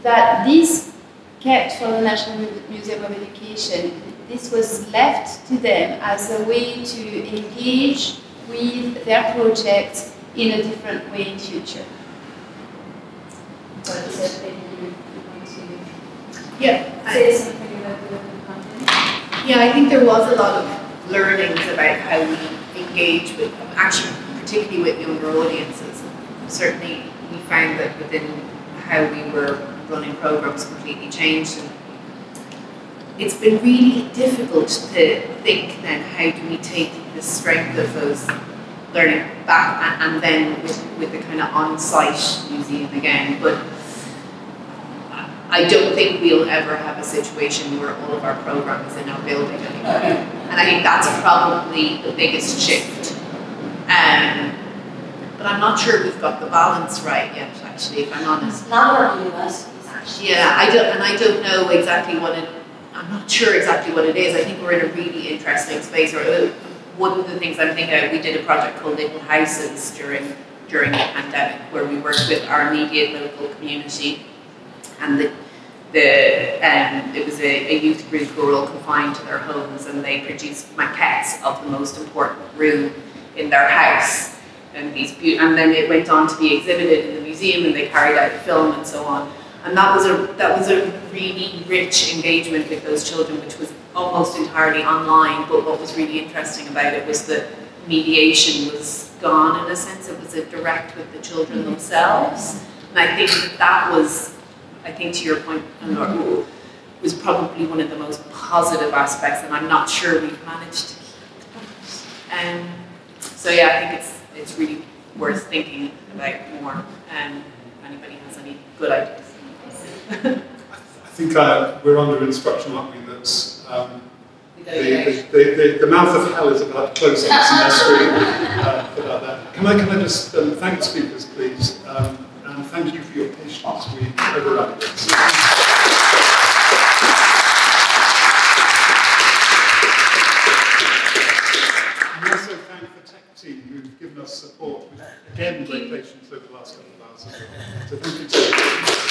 Speaker 4: that this kept for the National Museum of Education, this was left to them as a way to engage with their project in a different way in future. But maybe you want to
Speaker 3: Yeah.
Speaker 4: say something about the content?
Speaker 3: Yeah, I think there was a lot of learnings about how we engage with, actually, particularly with younger audiences. Certainly, we found that within how we were running programs completely changed. And it's been really difficult to think then, how do we take the strength of those learning back and then with the kind of on-site museum again. But I don't think we'll ever have a situation where all of our program is in our building anymore. And I think that's probably the biggest shift. But I'm not sure we've got the balance right yet, actually, if I'm honest.
Speaker 6: Now we're universities, actually.
Speaker 3: Yeah, I don't know exactly what it, I'm not sure exactly what it is. I think we're in a really interesting space. One of the things I'm thinking of, we did a project called Little Houses during the pandemic, where we worked with our immediate local community, and it was a youth group who were all confined to their homes, and they produced maquettes of the most important room in their house, and then it went on to be exhibited in the museum, and they carried out a film and so on. And that was a really rich engagement with those children, which was almost entirely online. But what was really interesting about it was that mediation was gone in a sense. It was a direct with the children themselves. And I think that was, I think to your point, was probably one of the most positive aspects, and I'm not sure we've managed to keep that. So yeah, I think it's really worth thinking about more. If anybody has any good ideas.
Speaker 2: I think we're under instruction, aren't we, that the mouth of hell is about to close on the semester about that. Can I just thank the speakers, please, and thank you for your patience. We overran a bit. And also thank the tech team who've given us support with, again, great patience over the last couple of hours as well. So thank you.